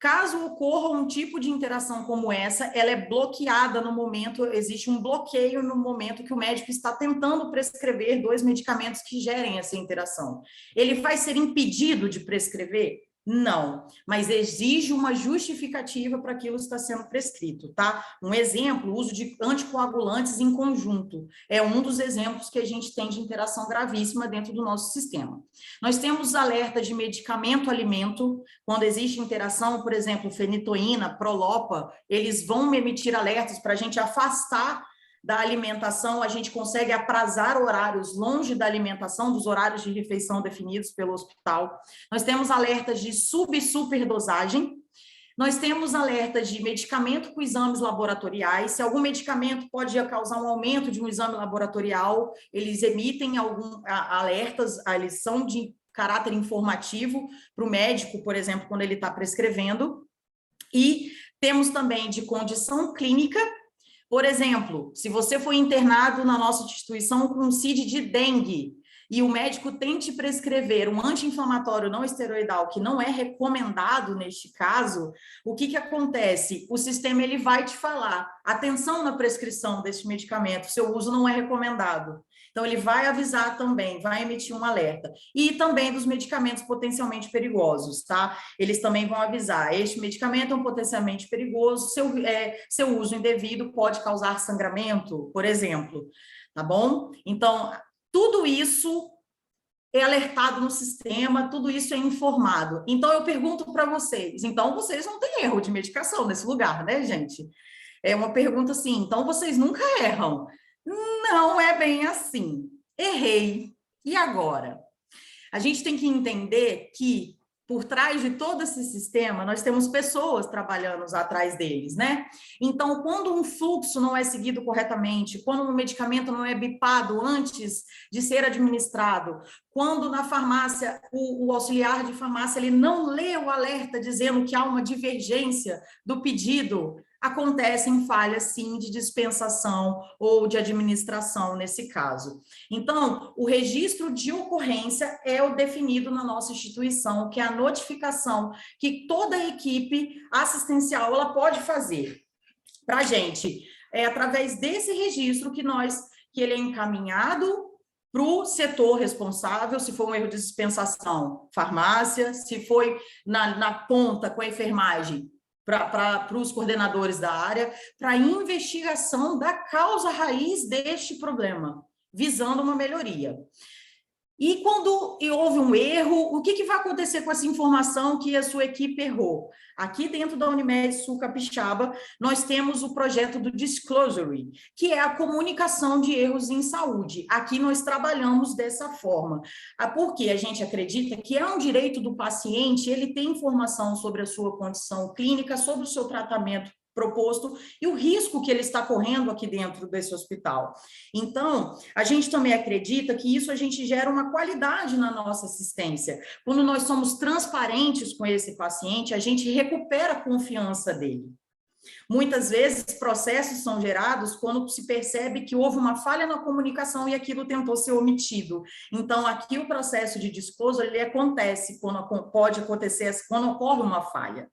Caso ocorra um tipo de interação como essa, ela é bloqueada no momento, existe um bloqueio no momento que o médico está tentando prescrever 2 medicamentos que gerem essa interação. Ele vai ser impedido de prescrever? Não, mas exige uma justificativa para aquilo que está sendo prescrito, tá? Um exemplo, o uso de anticoagulantes em conjunto. É um dos exemplos que a gente tem de interação gravíssima dentro do nosso sistema. Nós temos alerta de medicamento-alimento, quando existe interação, por exemplo, fenitoína, prolopa, eles vão emitir alertas para a gente afastar da alimentação, a gente consegue aprazar horários longe da alimentação, dos horários de refeição definidos pelo hospital. Nós temos alertas de sub- e superdosagem. Nós temos alertas de medicamento com exames laboratoriais. Se algum medicamento pode causar um aumento de um exame laboratorial, eles emitem alertas, eles são de caráter informativo para o médico, por exemplo, quando ele está prescrevendo. E temos também de condição clínica. Por exemplo, se você foi internado na nossa instituição com CID de dengue, e o médico tente prescrever um anti-inflamatório não esteroidal que não é recomendado neste caso, o que acontece? O sistema ele vai te falar, atenção na prescrição desse medicamento, seu uso não é recomendado. Então, ele vai avisar também, vai emitir um alerta. E também dos medicamentos potencialmente perigosos, tá? Eles também vão avisar, este medicamento é um potencialmente perigoso, seu uso indevido pode causar sangramento, por exemplo, tá bom? Então, tudo isso é alertado no sistema, tudo isso é informado. Então, eu pergunto para vocês, então vocês não têm erro de medicação nesse lugar, né, gente? É uma pergunta assim, então vocês nunca erram. Não é bem assim. Errei. E agora? A gente tem que entender que por trás de todo esse sistema, nós temos pessoas trabalhando atrás deles, né? Então, quando um fluxo não é seguido corretamente, quando um medicamento não é bipado antes de ser administrado, quando na farmácia, o auxiliar de farmácia ele não lê o alerta dizendo que há uma divergência do pedido, acontecem falhas, sim, de dispensação ou de administração nesse caso. Então, o registro de ocorrência é o definido na nossa instituição, que é a notificação que toda a equipe assistencial ela pode fazer para a gente. É através desse registro que ele é encaminhado para o setor responsável, se for um erro de dispensação, farmácia, se foi na ponta com a enfermagem, para os coordenadores da área, para a investigação da causa raiz deste problema, visando uma melhoria. E quando houve um erro, o que vai acontecer com essa informação que a sua equipe errou? Aqui dentro da Unimed Sul Capixaba, nós temos o projeto do Disclosure, que é a comunicação de erros em saúde. Aqui nós trabalhamos dessa forma, porque a gente acredita que é um direito do paciente, ele ter informação sobre a sua condição clínica, sobre o seu tratamento proposto e o risco que ele está correndo aqui dentro desse hospital. Então, a gente também acredita que isso a gente gera uma qualidade na nossa assistência. Quando nós somos transparentes com esse paciente, a gente recupera a confiança dele. Muitas vezes, processos são gerados quando se percebe que houve uma falha na comunicação e aquilo tentou ser omitido. Então, aqui o processo de disclosure, ele acontece quando pode acontecer, quando ocorre uma falha.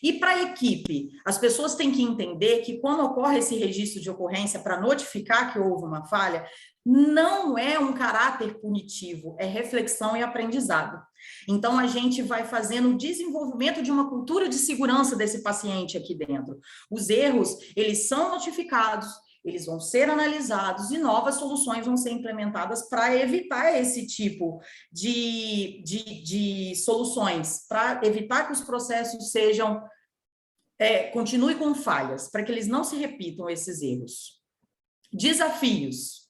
E para a equipe, as pessoas têm que entender que quando ocorre esse registro de ocorrência para notificar que houve uma falha, não é um caráter punitivo, é reflexão e aprendizado. Então, a gente vai fazendo o desenvolvimento de uma cultura de segurança desse paciente aqui dentro. Os erros, eles são notificados, eles vão ser analisados e novas soluções vão ser implementadas para evitar esse tipo de soluções, para evitar que os processos continue com falhas, para que eles não se repitam esses erros. Desafios.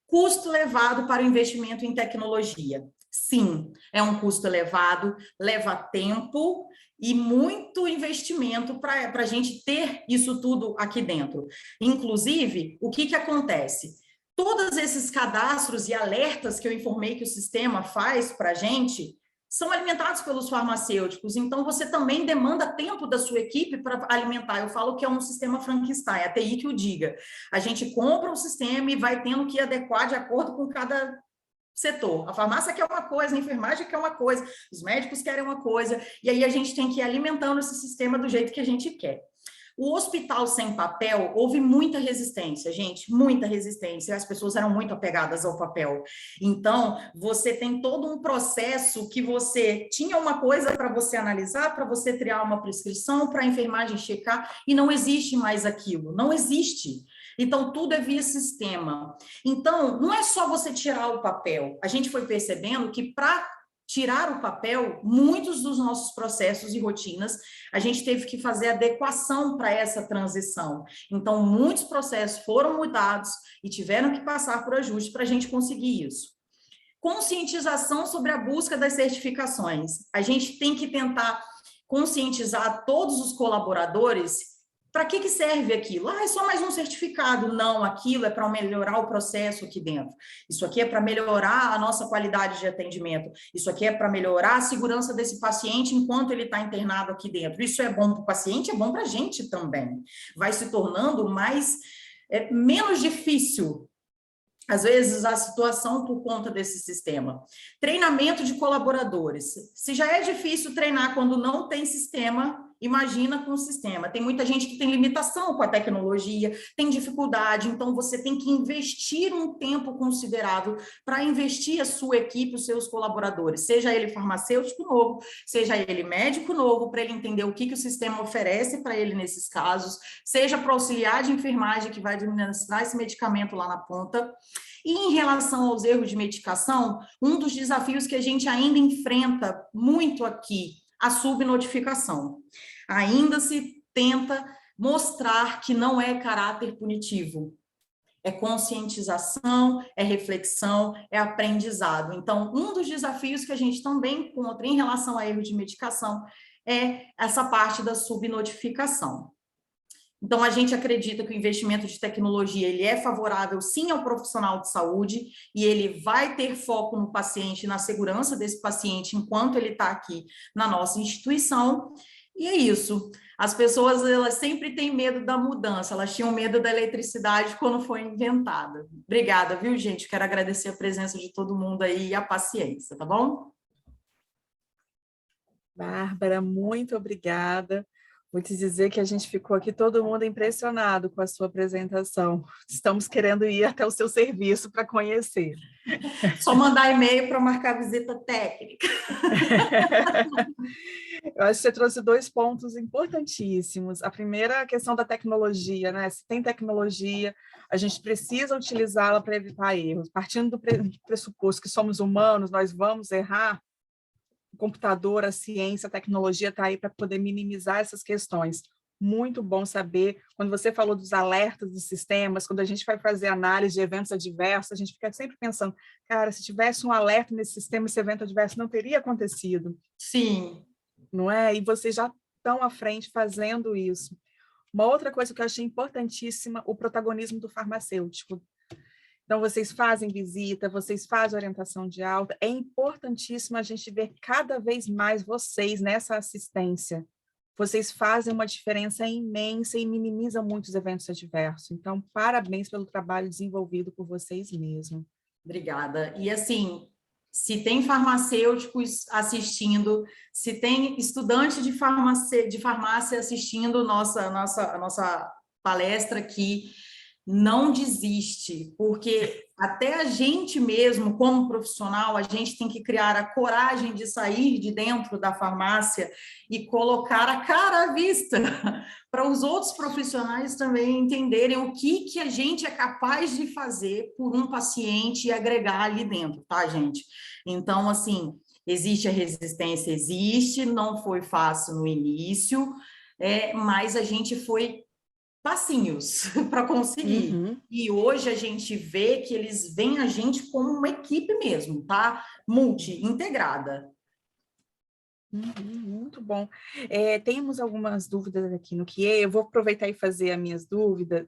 Custo elevado para o investimento em tecnologia. Sim, é um custo elevado, leva tempo e muito investimento para a gente ter isso tudo aqui dentro. Inclusive, o que acontece? Todos esses cadastros e alertas que eu informei que o sistema faz para a gente são alimentados pelos farmacêuticos, então você também demanda tempo da sua equipe para alimentar. Eu falo que é um sistema Frankenstein, a TI que o diga. A gente compra um sistema e vai tendo que adequar de acordo com cada setor. A farmácia quer uma coisa, a enfermagem quer uma coisa, os médicos querem uma coisa, e aí a gente tem que ir alimentando esse sistema do jeito que a gente quer. O hospital sem papel, houve muita resistência, gente, muita resistência, as pessoas eram muito apegadas ao papel. Então, você tem todo um processo que você tinha uma coisa para você analisar, para você criar uma prescrição, para a enfermagem checar, e não existe mais aquilo, não existe. Então, tudo é via sistema. Então, não é só você tirar o papel. A gente foi percebendo que para tirar o papel, muitos dos nossos processos e rotinas, a gente teve que fazer adequação para essa transição. Então, muitos processos foram mudados e tiveram que passar por ajuste para a gente conseguir isso. Conscientização sobre a busca das certificações. A gente tem que tentar conscientizar todos os colaboradores. Para que serve aquilo? É só mais um certificado. Não, aquilo é para melhorar o processo aqui dentro. Isso aqui é para melhorar a nossa qualidade de atendimento. Isso aqui é para melhorar a segurança desse paciente enquanto ele está internado aqui dentro. Isso é bom para o paciente, é bom para a gente também. Vai se tornando menos difícil às vezes, a situação por conta desse sistema. Treinamento de colaboradores. Se já é difícil treinar quando não tem sistema, imagina com o sistema. Tem muita gente que tem limitação com a tecnologia, tem dificuldade, então você tem que investir um tempo considerável para investir a sua equipe, os seus colaboradores, seja ele farmacêutico novo, seja ele médico novo, para ele entender o que o sistema oferece para ele nesses casos, seja para auxiliar de enfermagem que vai administrar esse medicamento lá na ponta. E em relação aos erros de medicação, um dos desafios que a gente ainda enfrenta muito aqui, a subnotificação. Ainda se tenta mostrar que não é caráter punitivo. É conscientização, é reflexão, é aprendizado. Então, um dos desafios que a gente também encontra em relação a erro de medicação é essa parte da subnotificação. Então, a gente acredita que o investimento de tecnologia ele é favorável, sim, ao profissional de saúde, e ele vai ter foco no paciente, na segurança desse paciente, enquanto ele está aqui na nossa instituição. E é isso. As pessoas, elas sempre têm medo da mudança, elas tinham medo da eletricidade quando foi inventada. Obrigada, viu, gente? Quero agradecer a presença de todo mundo aí e a paciência, tá bom? Bárbara, muito obrigada. Vou te dizer que a gente ficou aqui todo mundo impressionado com a sua apresentação. Estamos querendo ir até o seu serviço para conhecer. Só mandar e-mail para marcar visita técnica. Eu acho que você trouxe 2 pontos importantíssimos. A primeira é a questão da tecnologia, né? Se tem tecnologia, a gente precisa utilizá-la para evitar erros. Partindo do pressuposto que somos humanos, nós vamos errar, o computador, a ciência, a tecnologia está aí para poder minimizar essas questões. Muito bom saber, quando você falou dos alertas dos sistemas, quando a gente vai fazer análise de eventos adversos, a gente fica sempre pensando, cara, se tivesse um alerta nesse sistema, esse evento adverso não teria acontecido. Sim. Não é? E vocês já estão à frente fazendo isso. Uma outra coisa que eu achei importantíssima, o protagonismo do farmacêutico. Então, vocês fazem visita, vocês fazem orientação de alta. É importantíssimo a gente ver cada vez mais vocês nessa assistência. Vocês fazem uma diferença imensa e minimizam muitos eventos adversos. Então, parabéns pelo trabalho desenvolvido por vocês mesmos. Obrigada. E, assim, se tem farmacêuticos assistindo, se tem estudante de farmácia assistindo nossa palestra aqui, não desiste, porque até a gente mesmo, como profissional, a gente tem que criar a coragem de sair de dentro da farmácia e colocar a cara à vista para os outros profissionais também entenderem o que a gente é capaz de fazer por um paciente e agregar ali dentro, tá, gente? Então, assim, existe a resistência, existe, não foi fácil no início, mas a gente foi passinhos para conseguir. Uhum. E hoje a gente vê que eles veem a gente como uma equipe mesmo, tá? Integrada. Muito bom. Temos algumas dúvidas aqui no que eu vou aproveitar e fazer as minhas dúvidas.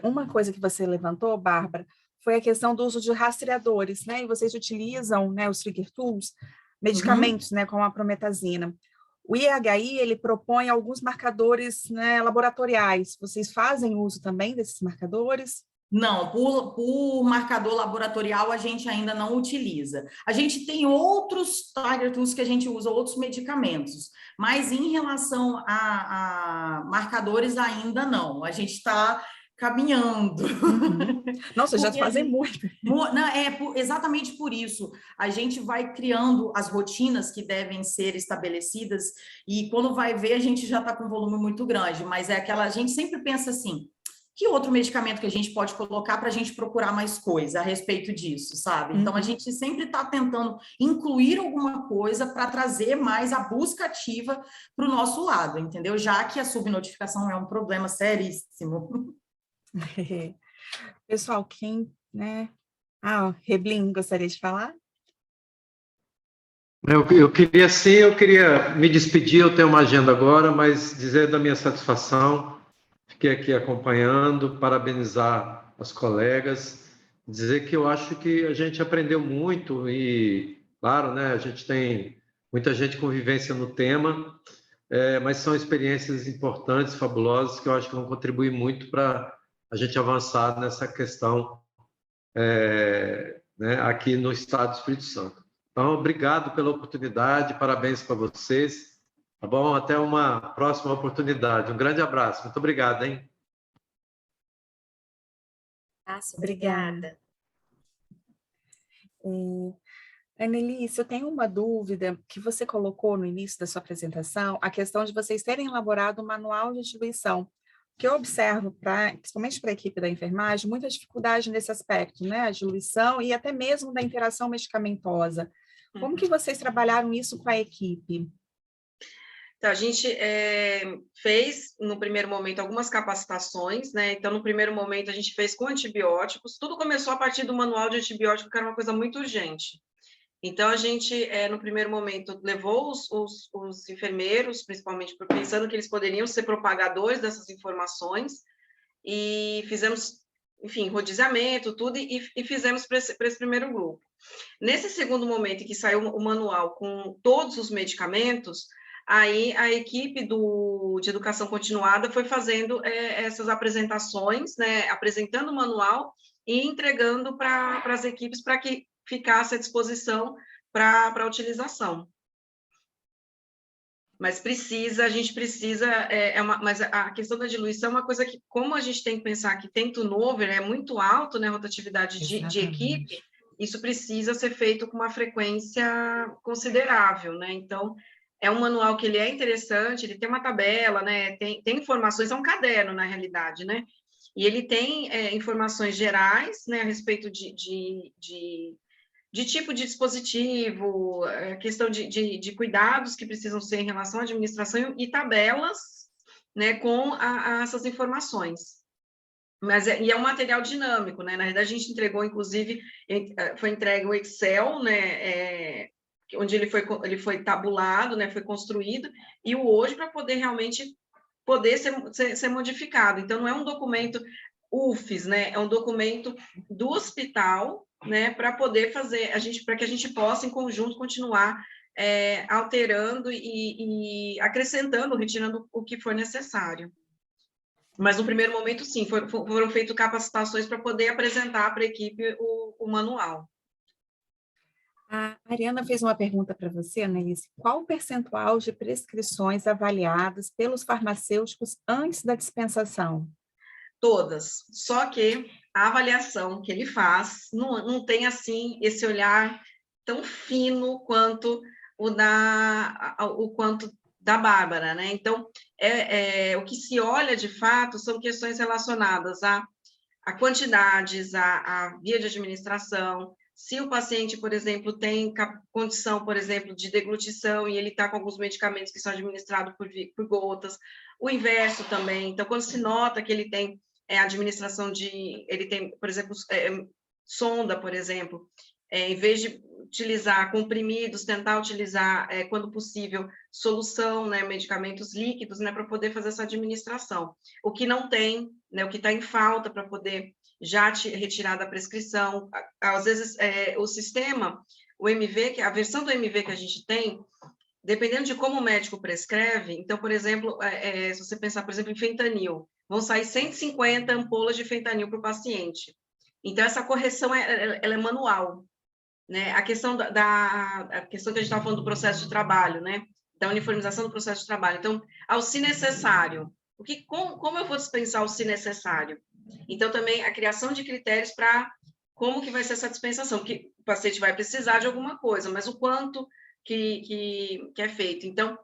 Uma coisa que você levantou, Bárbara, foi a questão do uso de rastreadores, né? E vocês utilizam, né, os trigger tools, medicamentos, né, como a prometazina. O IHI, ele propõe alguns marcadores, né, laboratoriais. Vocês fazem uso também desses marcadores? Não, por marcador laboratorial a gente ainda não utiliza. A gente tem outros trigger tools que a gente usa, outros medicamentos, mas em relação a marcadores ainda não. A gente está caminhando. Uhum. Nossa, já fazem muito. Não, exatamente por isso. A gente vai criando as rotinas que devem ser estabelecidas e quando vai ver a gente já está com um volume muito grande, mas a gente sempre pensa assim, que outro medicamento que a gente pode colocar para a gente procurar mais coisa a respeito disso, sabe? Então, a gente sempre está tentando incluir alguma coisa para trazer mais a busca ativa para o nosso lado, entendeu? Já que a subnotificação é um problema seríssimo. Pessoal, quem, né? Reblin, gostaria de falar? Eu queria me despedir, eu tenho uma agenda agora, mas dizer da minha satisfação, fiquei aqui acompanhando, parabenizar as colegas, dizer que eu acho que a gente aprendeu muito e, claro, né, a gente tem muita gente com vivência no tema, mas são experiências importantes, fabulosas, que eu acho que vão contribuir muito para a gente avançar nessa questão né, aqui no Estado do Espírito Santo. Então, obrigado pela oportunidade, parabéns para vocês, tá bom? Até uma próxima oportunidade. Um grande abraço. Muito obrigado, hein? Obrigada. Annelise, eu tenho uma dúvida que você colocou no início da sua apresentação, a questão de vocês terem elaborado um manual de diluição, que eu observo, principalmente para a equipe da enfermagem, muita dificuldade nesse aspecto, né? A diluição e até mesmo da interação medicamentosa. Como que vocês trabalharam isso com a equipe? Então, a gente fez, no primeiro momento, algumas capacitações, né? Então, no primeiro momento, a gente fez com antibióticos. Tudo começou a partir do manual de antibiótico, que era uma coisa muito urgente. Então, a gente, no primeiro momento, levou os enfermeiros, principalmente pensando que eles poderiam ser propagadores dessas informações, e fizemos, enfim, rodiziamento, tudo, e fizemos para esse primeiro grupo. Nesse segundo momento, que saiu o manual com todos os medicamentos, aí a equipe de educação continuada foi fazendo essas apresentações, né, apresentando o manual e entregando para as equipes para que ficasse à disposição para a utilização. Mas a gente precisa, mas a questão da diluição é uma coisa que, como a gente tem que pensar que tem turnover, é muito alto, né, a rotatividade de equipe, isso precisa ser feito com uma frequência considerável, né, então, é um manual que ele é interessante, ele tem uma tabela, né, tem informações, é um caderno, na realidade, né, e ele tem informações gerais, né, a respeito de tipo de dispositivo, questão de cuidados que precisam ser em relação à administração e tabelas, né, com essas informações. Mas é um material dinâmico, né? Na verdade, a gente entregou, inclusive, foi entregue o Excel, né, onde ele foi tabulado, né, foi construído, e o Word para poder realmente ser modificado. Então, não é um documento UFES, né? É um documento do hospital, né, para poder fazer, para que a gente possa, em conjunto, continuar alterando e acrescentando, retirando o que for necessário. Mas, no primeiro momento, sim, foram feitas capacitações para poder apresentar para a equipe o manual. A Ariana fez uma pergunta para você, Annelise. Qual o percentual de prescrições avaliadas pelos farmacêuticos antes da dispensação? Todas, só que a avaliação que ele faz não tem, assim, esse olhar tão fino quanto o da Bárbara, né? Então, o que se olha, de fato, são questões relacionadas a quantidades, a via de administração, se o paciente, por exemplo, tem condição, por exemplo, de deglutição e ele está com alguns medicamentos que são administrados por gotas, o inverso também. Então, quando se nota que ele tem administração ele tem, por exemplo, sonda, por exemplo, em vez de utilizar comprimidos, tentar utilizar, quando possível, solução, né, medicamentos líquidos, né, para poder fazer essa administração. O que não tem, né, o que está em falta para poder já retirar da prescrição. Às vezes, o sistema, o MV, a versão do MV que a gente tem, dependendo de como o médico prescreve, então, por exemplo, se você pensar, por exemplo, em fentanil, vão sair 150 ampolas de fentanil para o paciente. Então, essa correção ela é manual, né? A questão a questão que a gente estava falando do processo de trabalho, né? Da uniformização do processo de trabalho. Então, ao se necessário, como eu vou dispensar o se necessário? Então, também a criação de critérios para como que vai ser essa dispensação, porque o paciente vai precisar de alguma coisa, mas o quanto que é feito. Então,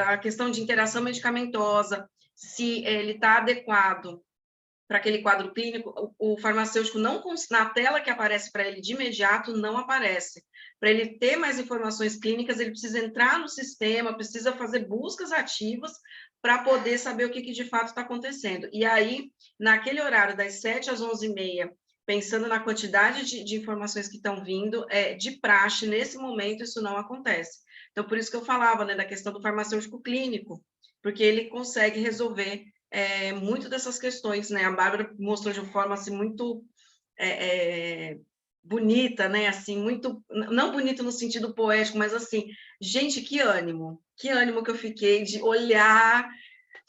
a questão de interação medicamentosa, se ele está adequado para aquele quadro clínico, o farmacêutico na tela que aparece para ele de imediato, não aparece. Para ele ter mais informações clínicas, ele precisa entrar no sistema, precisa fazer buscas ativas para poder saber o que de fato está acontecendo. E aí, naquele horário das 7 às 11h30, pensando na quantidade de informações que estão vindo, de praxe, nesse momento, isso não acontece. Então, por isso que eu falava, né, da questão do farmacêutico clínico, porque ele consegue resolver muito dessas questões, né? A Bárbara mostrou de uma forma assim, muito bonita, né? Assim, muito, não bonito no sentido poético, mas assim, gente, que ânimo que eu fiquei de olhar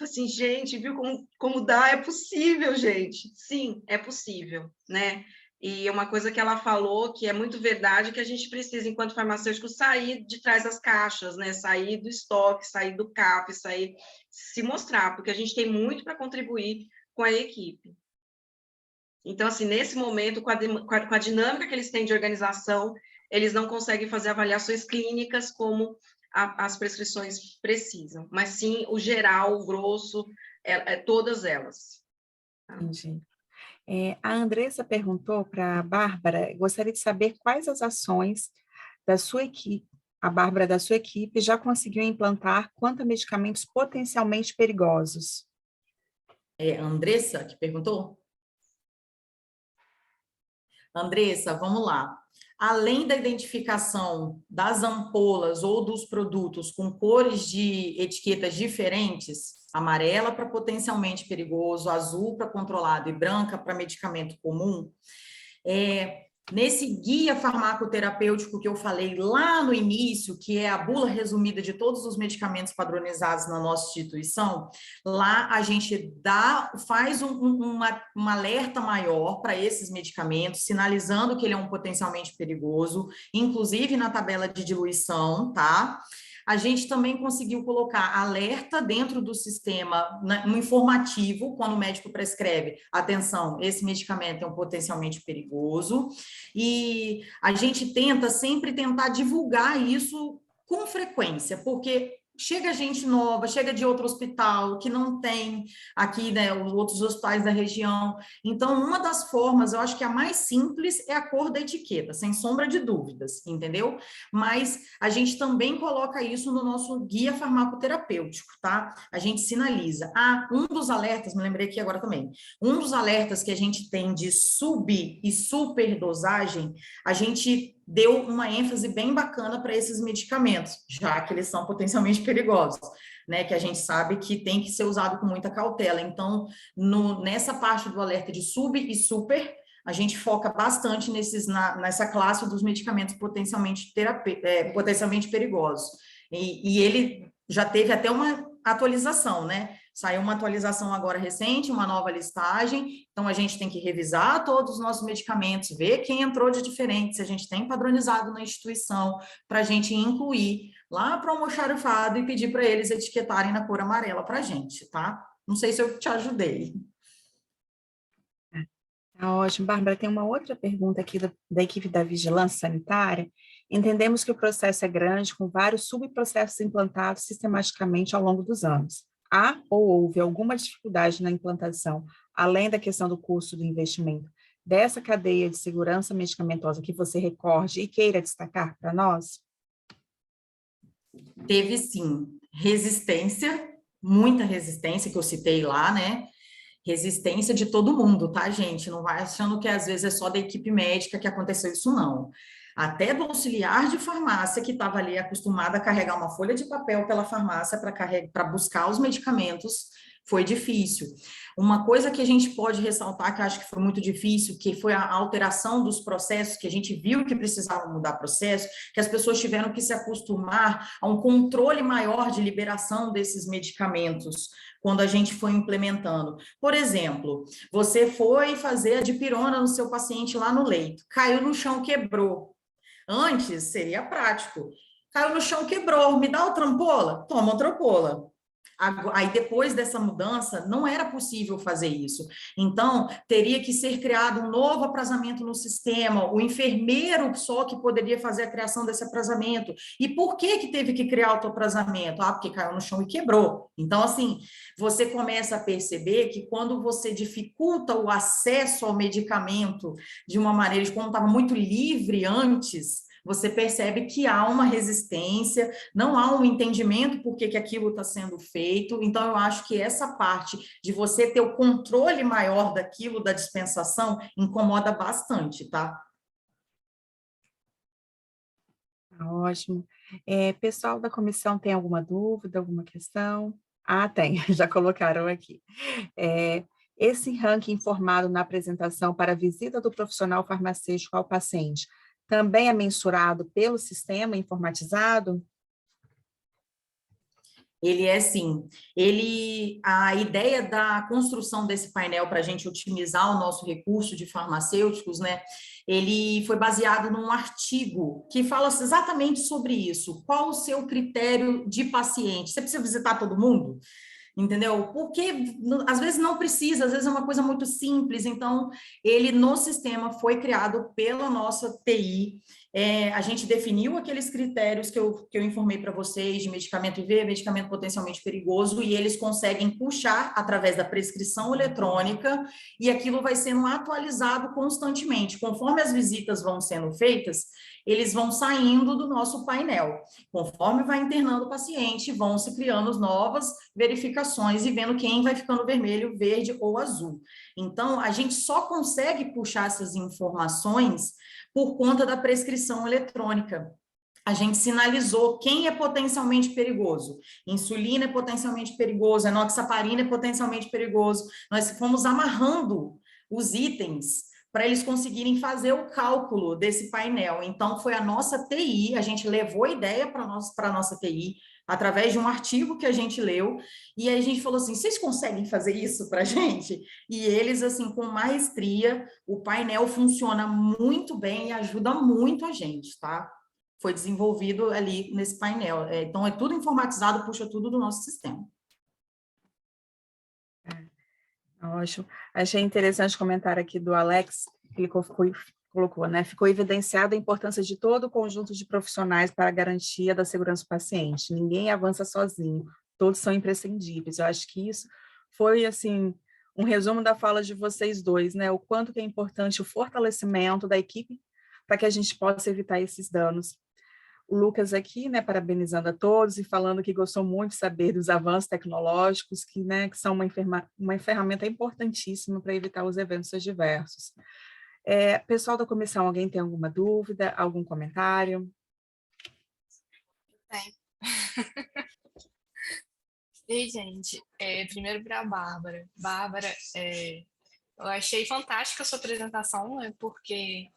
Assim, gente, viu como dá? É possível, gente. Sim, é possível, né? E é uma coisa que ela falou que é muito verdade, que a gente precisa, enquanto farmacêutico, sair de trás das caixas, né? Sair do estoque, sair do CAP, sair, se mostrar, porque a gente tem muito para contribuir com a equipe. Então, assim, nesse momento, com a dinâmica que eles têm de organização, eles não conseguem fazer avaliações clínicas como as prescrições precisam, mas sim o geral, o grosso, todas elas. Entendi. A Andressa perguntou para a Bárbara, gostaria de saber quais as ações da sua equipe, a Bárbara da sua equipe já conseguiu implantar quanto a medicamentos potencialmente perigosos. É a Andressa que perguntou? Andressa, vamos lá. Além da identificação das ampolas ou dos produtos com cores de etiquetas diferentes, amarela para potencialmente perigoso, azul para controlado e branca para medicamento comum, nesse guia farmacoterapêutico que eu falei lá no início, que é a bula resumida de todos os medicamentos padronizados na nossa instituição, lá a gente faz um alerta maior para esses medicamentos, sinalizando que ele é um potencialmente perigoso, inclusive na tabela de diluição, tá? A gente também conseguiu colocar alerta dentro do sistema, no informativo, quando o médico prescreve, atenção, esse medicamento é um potencialmente perigoso, e a gente tenta sempre tentar divulgar isso com frequência, porque chega gente nova, chega de outro hospital que não tem aqui, né, os outros hospitais da região. Então, uma das formas, eu acho que a mais simples é a cor da etiqueta, sem sombra de dúvidas, entendeu? Mas a gente também coloca isso no nosso guia farmacoterapêutico, tá? A gente sinaliza. Um dos alertas, me lembrei aqui agora também, um dos alertas que a gente tem de sub e superdosagem, a gente deu uma ênfase bem bacana para esses medicamentos, já que eles são potencialmente perigosos, né? Que a gente sabe que tem que ser usado com muita cautela. Então, nessa parte do alerta de sub e super, a gente foca bastante nessa classe dos medicamentos potencialmente perigosos. E ele já teve até uma atualização, né? Saiu uma atualização agora recente, uma nova listagem, então a gente tem que revisar todos os nossos medicamentos, ver quem entrou de diferente, se a gente tem padronizado na instituição, para a gente incluir lá para o almoxarifado e pedir para eles etiquetarem na cor amarela para a gente, tá? Não sei se eu te ajudei. Tá ótimo. Bárbara, tem uma outra pergunta aqui da equipe da Vigilância Sanitária. Entendemos que o processo é grande, com vários subprocessos implantados sistematicamente ao longo dos anos. Há ou houve alguma dificuldade na implantação, além da questão do custo do investimento, dessa cadeia de segurança medicamentosa que você recorde e queira destacar para nós? Teve, sim, resistência, muita resistência, que eu citei lá, né? Resistência de todo mundo, tá, gente? Não vai achando que às vezes é só da equipe médica que aconteceu isso, não. Até do auxiliar de farmácia que estava ali acostumado a carregar uma folha de papel pela farmácia para buscar os medicamentos, foi difícil. Uma coisa que a gente pode ressaltar, que eu acho que foi muito difícil, que foi a alteração dos processos, que a gente viu que precisava mudar processo, que as pessoas tiveram que se acostumar a um controle maior de liberação desses medicamentos, quando a gente foi implementando. Por exemplo, você foi fazer a dipirona no seu paciente lá no leito, caiu no chão, quebrou. Antes, seria prático. Caiu no chão, quebrou. Me dá outra ampola? Toma outra ampola. Aí, depois dessa mudança, não era possível fazer isso. Então, teria que ser criado um novo aprazamento no sistema, o enfermeiro só que poderia fazer a criação desse aprazamento. E por que teve que criar o aprazamento? Porque caiu no chão e quebrou. Então, assim, você começa a perceber que quando você dificulta o acesso ao medicamento de uma maneira, de como estava muito livre antes, você percebe que há uma resistência, não há um entendimento por que aquilo está sendo feito. Então, eu acho que essa parte de você ter o controle maior daquilo, da dispensação, incomoda bastante, tá? Ótimo. Pessoal da comissão, tem alguma dúvida, alguma questão? Tem, já colocaram aqui. Esse ranking informado na apresentação para a visita do profissional farmacêutico ao paciente também é mensurado pelo sistema informatizado? Ele é sim. A ideia da construção desse painel para a gente otimizar o nosso recurso de farmacêuticos, né? Ele foi baseado num artigo que fala exatamente sobre isso. Qual o seu critério de paciente? Você precisa visitar todo mundo? Entendeu? Porque às vezes não precisa, às vezes é uma coisa muito simples. Então, ele no sistema foi criado pela nossa TI. A gente definiu aqueles critérios que eu informei para vocês de medicamento IV, medicamento potencialmente perigoso, e eles conseguem puxar através da prescrição eletrônica, e aquilo vai sendo atualizado constantemente. Conforme as visitas vão sendo feitas, eles vão saindo do nosso painel. Conforme vai internando o paciente, vão se criando novas verificações e vendo quem vai ficando vermelho, verde ou azul. Então, a gente só consegue puxar essas informações por conta da prescrição eletrônica. A gente sinalizou quem é potencialmente perigoso. Insulina é potencialmente perigoso, enoxaparina é potencialmente perigoso. Nós fomos amarrando os itens para eles conseguirem fazer o cálculo desse painel. Então, foi a nossa TI, a gente levou a ideia para a nossa TI, através de um artigo que a gente leu, e aí a gente falou assim, vocês conseguem fazer isso para a gente? E eles, assim, com maestria, o painel funciona muito bem e ajuda muito a gente, tá? Foi desenvolvido ali nesse painel. Então, é tudo informatizado, puxa tudo do nosso sistema. Ótimo. Achei interessante o comentário aqui do Alex, que ele colocou, né? Ficou evidenciada a importância de todo o conjunto de profissionais para a garantia da segurança do paciente. Ninguém avança sozinho, todos são imprescindíveis. Eu acho que isso foi, assim, um resumo da fala de vocês dois, né? O quanto que é importante o fortalecimento da equipe para que a gente possa evitar esses danos. O Lucas aqui, né, parabenizando a todos e falando que gostou muito de saber dos avanços tecnológicos, que, né, que são uma ferramenta importantíssima para evitar os eventos adversos. Pessoal da comissão, alguém tem alguma dúvida, algum comentário? Tem. E, gente, primeiro para a Bárbara. Bárbara, eu achei fantástica a sua apresentação, né, porque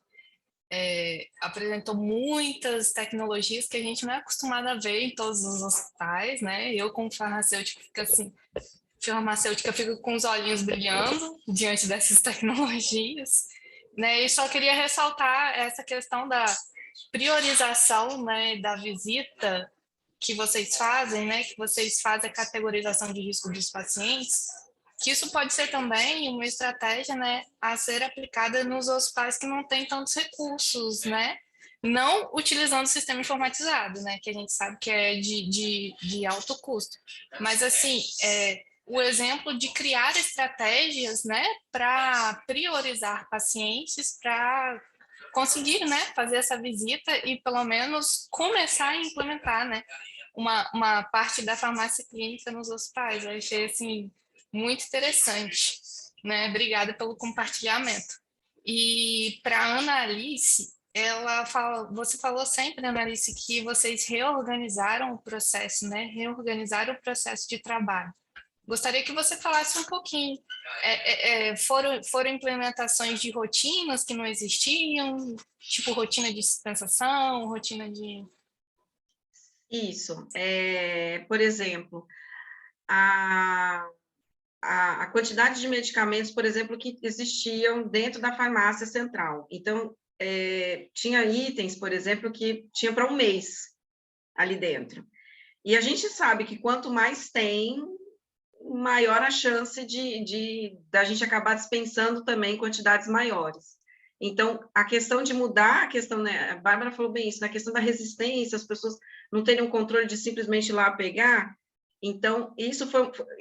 apresentou muitas tecnologias que a gente não é acostumado a ver em todos os hospitais, né? Eu, como farmacêutica, fico com os olhinhos brilhando diante dessas tecnologias, né? E só queria ressaltar essa questão da priorização, né, da visita que vocês fazem, né? Que vocês fazem a categorização de risco dos pacientes, que isso pode ser também uma estratégia, né, a ser aplicada nos hospitais que não têm tantos recursos, né, não utilizando o sistema informatizado, né, que a gente sabe que é de alto custo, mas assim, o exemplo de criar estratégias, né, para priorizar pacientes, para conseguir, né, fazer essa visita e pelo menos começar a implementar, né, uma parte da farmácia clínica nos hospitais. Eu achei assim muito interessante, né? Obrigada pelo compartilhamento. E para a Ana Alice, você falou sempre, Ana Alice, que vocês reorganizaram o processo, né? Reorganizaram o processo de trabalho. Gostaria que você falasse um pouquinho. Foram implementações de rotinas que não existiam, tipo rotina de dispensação, rotina de... Isso. Por exemplo, a quantidade de medicamentos, por exemplo, que existiam dentro da farmácia central. Então, tinha itens, por exemplo, que tinha para um mês ali dentro. E a gente sabe que quanto mais tem, maior a chance da gente acabar dispensando também quantidades maiores. Então, a questão de mudar, né, a Bárbara falou bem isso, na questão da resistência, as pessoas não terem um controle de simplesmente ir lá pegar. Então, isso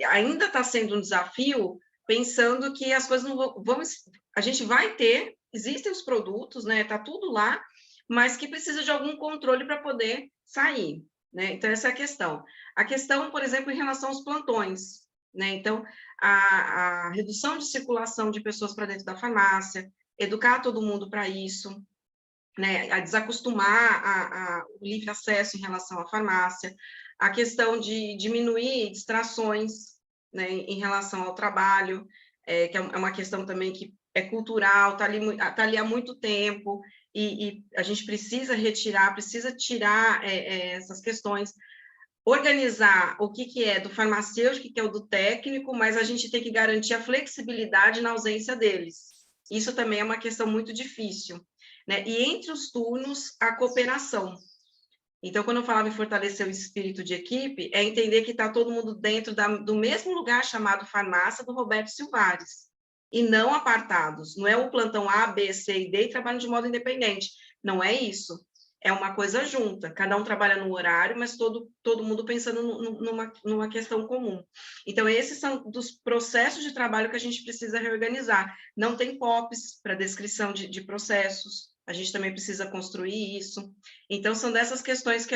ainda está sendo um desafio, pensando que as coisas não vão... A gente vai ter, existem os produtos, né? Está tudo lá, mas que precisa de algum controle para poder sair, né? Então, essa é a questão. A questão, por exemplo, em relação aos plantões, né? Então, a redução de circulação de pessoas para dentro da farmácia, educar todo mundo para isso, né? A desacostumar o livre acesso em relação à farmácia, a questão de diminuir distrações, né, em relação ao trabalho, que é uma questão também que é cultural, está ali há muito tempo, e a gente precisa tirar essas questões. organizar o que é do farmacêutico, o que é o do técnico, mas a gente tem que garantir a flexibilidade na ausência deles. Isso também é uma questão muito difícil, né? E entre os turnos, a cooperação. Então, quando eu falava em fortalecer o espírito de equipe, é entender que está todo mundo dentro do mesmo lugar chamado farmácia do Roberto Silvares, e não apartados. Não é o plantão A, B, C e D e trabalham de modo independente. Não é isso. É uma coisa junta. Cada um trabalha num horário, mas todo mundo pensando numa questão comum. Então, esses são dos processos de trabalho que a gente precisa reorganizar. Não tem POPs para descrição de processos. A gente também precisa construir isso. Então, são dessas questões que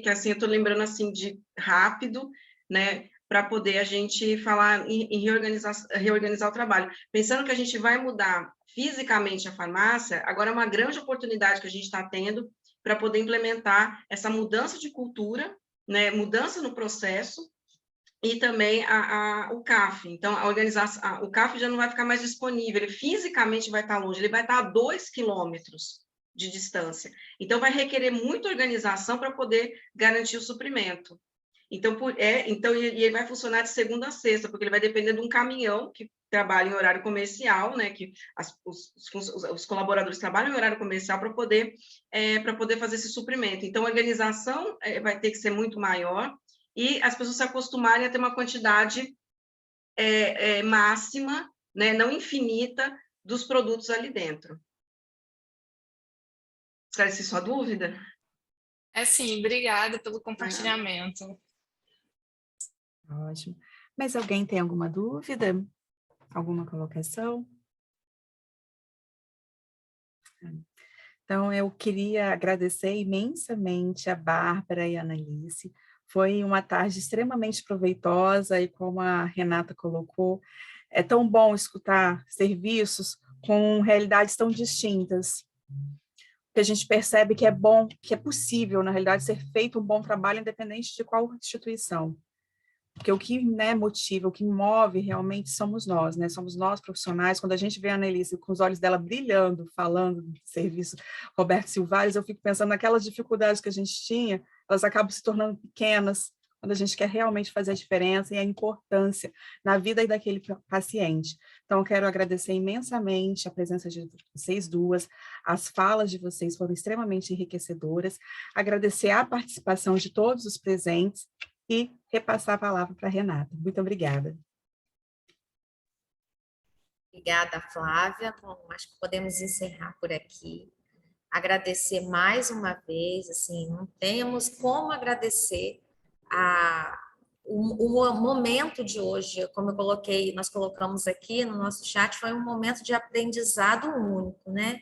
assim, eu estou lembrando assim de rápido, né, para poder a gente falar em reorganizar o trabalho. Pensando que a gente vai mudar fisicamente a farmácia, agora é uma grande oportunidade que a gente está tendo para poder implementar essa mudança de cultura, né, mudança no processo, e também o CAF. Então, o CAF já não vai ficar mais disponível, ele fisicamente vai estar longe, ele vai estar a 2 quilômetros de distância. Então, vai requerer muita organização para poder garantir o suprimento. Então, ele vai funcionar de segunda a sexta, porque ele vai depender de um caminhão que trabalha em horário comercial, né, que os colaboradores trabalham em horário comercial para poder fazer esse suprimento. Então, a organização vai ter que ser muito maior, e as pessoas se acostumarem a ter uma quantidade máxima, né, não infinita, dos produtos ali dentro. Esclareci sua dúvida? Sim, obrigada pelo compartilhamento. Ótimo. Mas alguém tem alguma dúvida? Alguma colocação? Então, eu queria agradecer imensamente a Bárbara e a Analice. Foi uma tarde extremamente proveitosa e, como a Renata colocou, é tão bom escutar serviços com realidades tão distintas, que a gente percebe que é bom, que é possível, na realidade, ser feito um bom trabalho independente de qual instituição. Porque o que, né, motiva, o que move realmente somos nós, né? Somos nós profissionais. Quando a gente vê a Annelise com os olhos dela brilhando, falando do serviço Roberto Silvares, eu fico pensando naquelas dificuldades que a gente tinha, elas acabam se tornando pequenas quando a gente quer realmente fazer a diferença e a importância na vida daquele paciente. Então, eu quero agradecer imensamente a presença de vocês duas, as falas de vocês foram extremamente enriquecedoras, agradecer a participação de todos os presentes e repassar a palavra para a Renata. Muito obrigada. Obrigada, Flávia. Bom, acho que podemos encerrar por aqui. Agradecer mais uma vez, assim, não temos como agradecer o momento de hoje, como eu coloquei, nós colocamos aqui no nosso chat, foi um momento de aprendizado único, né?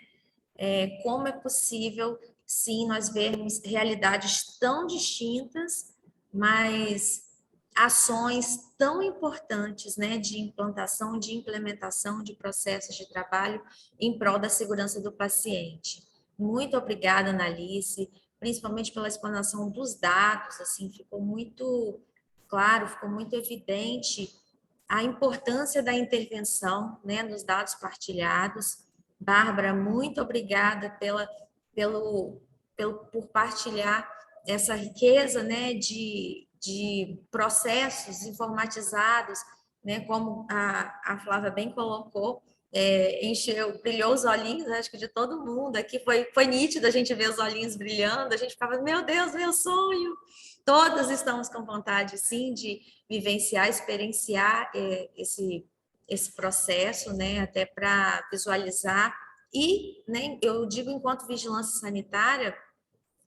Como é possível, sim, nós vermos realidades tão distintas, mas ações tão importantes, né, de implantação, de implementação de processos de trabalho em prol da segurança do paciente. Muito obrigada, Analice, principalmente pela explanação dos dados, assim, ficou muito claro, ficou muito evidente a importância da intervenção, né, nos dados partilhados. Bárbara, muito obrigada por partilhar essa riqueza, né, de processos informatizados, né, como a Flávia bem colocou, brilhou os olhinhos, acho que de todo mundo aqui, foi nítido a gente ver os olhinhos brilhando, a gente ficava, meu Deus, meu sonho! Todas estamos com vontade, sim, de vivenciar, experienciar esse processo, né, até para visualizar e, né, eu digo enquanto vigilância sanitária,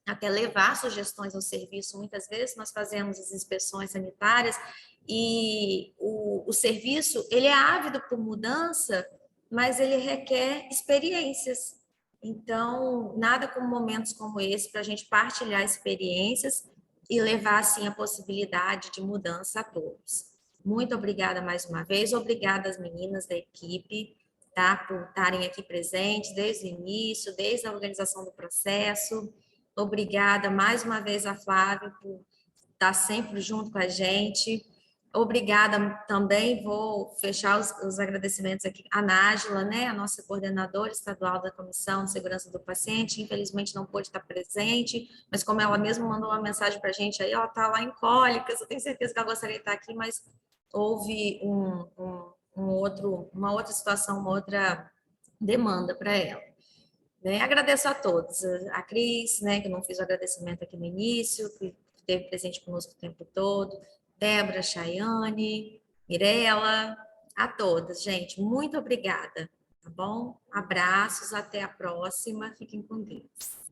até levar sugestões ao serviço. Muitas vezes nós fazemos as inspeções sanitárias e o serviço, ele é ávido por mudança, mas ele requer experiências. Então, nada como momentos como esse para a gente partilhar experiências e levar, assim, a possibilidade de mudança a todos. Muito obrigada mais uma vez, obrigada às meninas da equipe, tá, por estarem aqui presentes desde o início, desde a organização do processo. Obrigada mais uma vez a Flávia por estar sempre junto com a gente. Obrigada também, vou fechar os agradecimentos aqui. A Nájila, né, a nossa coordenadora estadual da Comissão de Segurança do Paciente, infelizmente não pôde estar presente, mas como ela mesma mandou uma mensagem para a gente aí, ela está lá em Cólicas, eu tenho certeza que ela gostaria de estar aqui, mas houve uma outra situação, uma outra demanda para ela. Né? Agradeço a todos, a Cris, né, que não fiz o agradecimento aqui no início, que esteve presente conosco o tempo todo, Débora, Chayane, Mirella, a todas, gente, muito obrigada, tá bom? Abraços, até a próxima, fiquem com Deus.